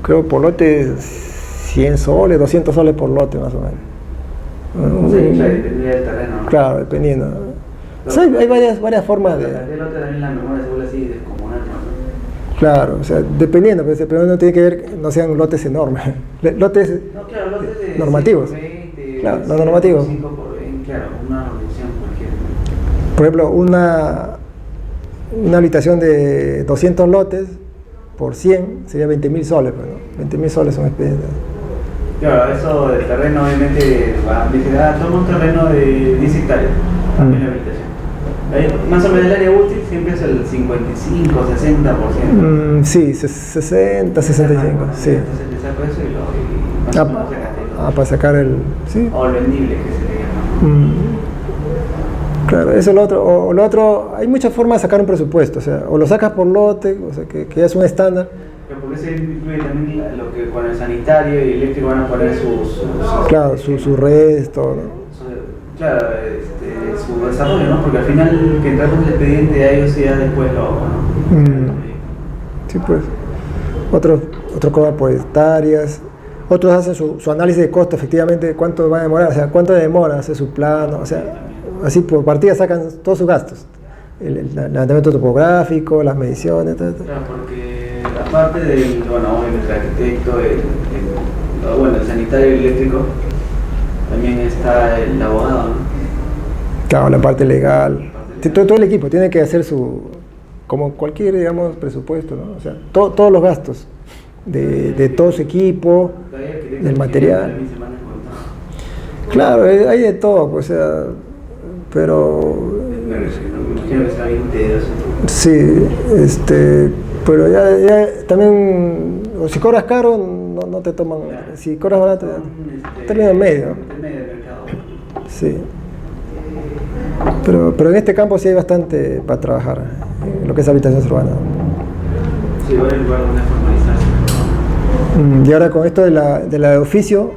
Creo por lote 100 soles, 200 soles por lote más o menos. Sí, claro, dependía del terreno, ¿no? Claro, dependiendo. O sea, hay varias formas de... El lote también la memoria se vuelve así descomunal, ¿no? Claro, o sea, dependiendo, pero no tiene que ver, no sean lotes enormes. Lotes No, claro, lotes de normativos. 5 por 20, Claro, los normativos. 5 por 20, claro, una revolución cualquiera. Por ejemplo, una habitación de 200 lotes por 100 sería 20.000 soles, pues, ¿no? 20.000 soles son expedientes. Claro, eso del terreno obviamente va a decir, toma un terreno de 10 hectáreas, también la habitación. Ahí, más o menos el área útil siempre es el 55, 60%. Sí, 60, 65, sí. Entonces te saco eso y más o menos sacaste Para sacar el... Sí. o el vendible que se le llama. Claro, eso es lo otro. O lo otro, hay muchas formas de sacar un presupuesto, o sea, o lo sacas por lote, o sea, que ya es un estándar. Pero porque se incluye también lo que con el sanitario y eléctrico van a poner Claro, su red, todo, ¿no? Claro, su desarrollo, ¿no? Porque al final que entramos el expediente a ellos ya después lo... Sí, pues. Otros cobran por hectáreas, otros hacen su análisis de costo, efectivamente, cuánto va a demorar, o sea, cuánto demora hacer su plano, o sea, así por partida sacan todos sus gastos. El levantamiento topográfico, las mediciones, todo. Claro, porque aparte del, el arquitecto, el sanitario y el eléctrico, también está el abogado, ¿no? Claro, la parte legal. Todo el equipo tiene que hacer como cualquier, digamos, presupuesto, ¿no? O sea, todos los gastos de todo su equipo, del material. Claro, hay de todo, pues, o sea, pero... Sí, pero ya también, o si cobras caro, no te toman, si cobras barato, término medio. Sí. Pero en este campo sí hay bastante para trabajar, en lo que es habitación urbana. Sí, va el lugar donde formalizarse. Y ahora con esto de la de oficio,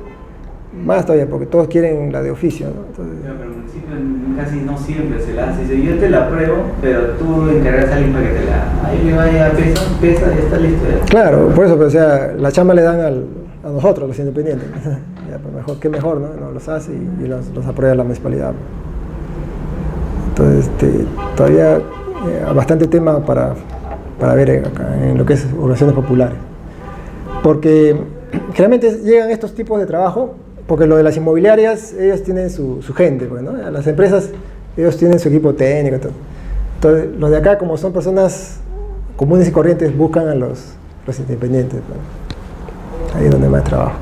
más todavía, porque todos quieren la de oficio, ¿no? Entonces, pero el municipio casi no siempre se la hace. Dice, yo te la apruebo, pero tú encargas a alguien para que te la... Ahí le vaya, pesa, ya está listo. Ya. Claro, por eso, pero, o sea, la chamba le dan a nosotros, los independientes. Ya, pues mejor, qué mejor, ¿no? Nos los hace y los aprueba la municipalidad. Entonces, todavía bastante tema para ver acá en lo que es organizaciones populares. Porque generalmente llegan estos tipos de trabajo, porque lo de las inmobiliarias, ellos tienen su gente, pues, ¿no? Las empresas, ellos tienen su equipo técnico. Entonces, los de acá, como son personas comunes y corrientes, buscan a los independientes, pues. Ahí es donde más trabajo.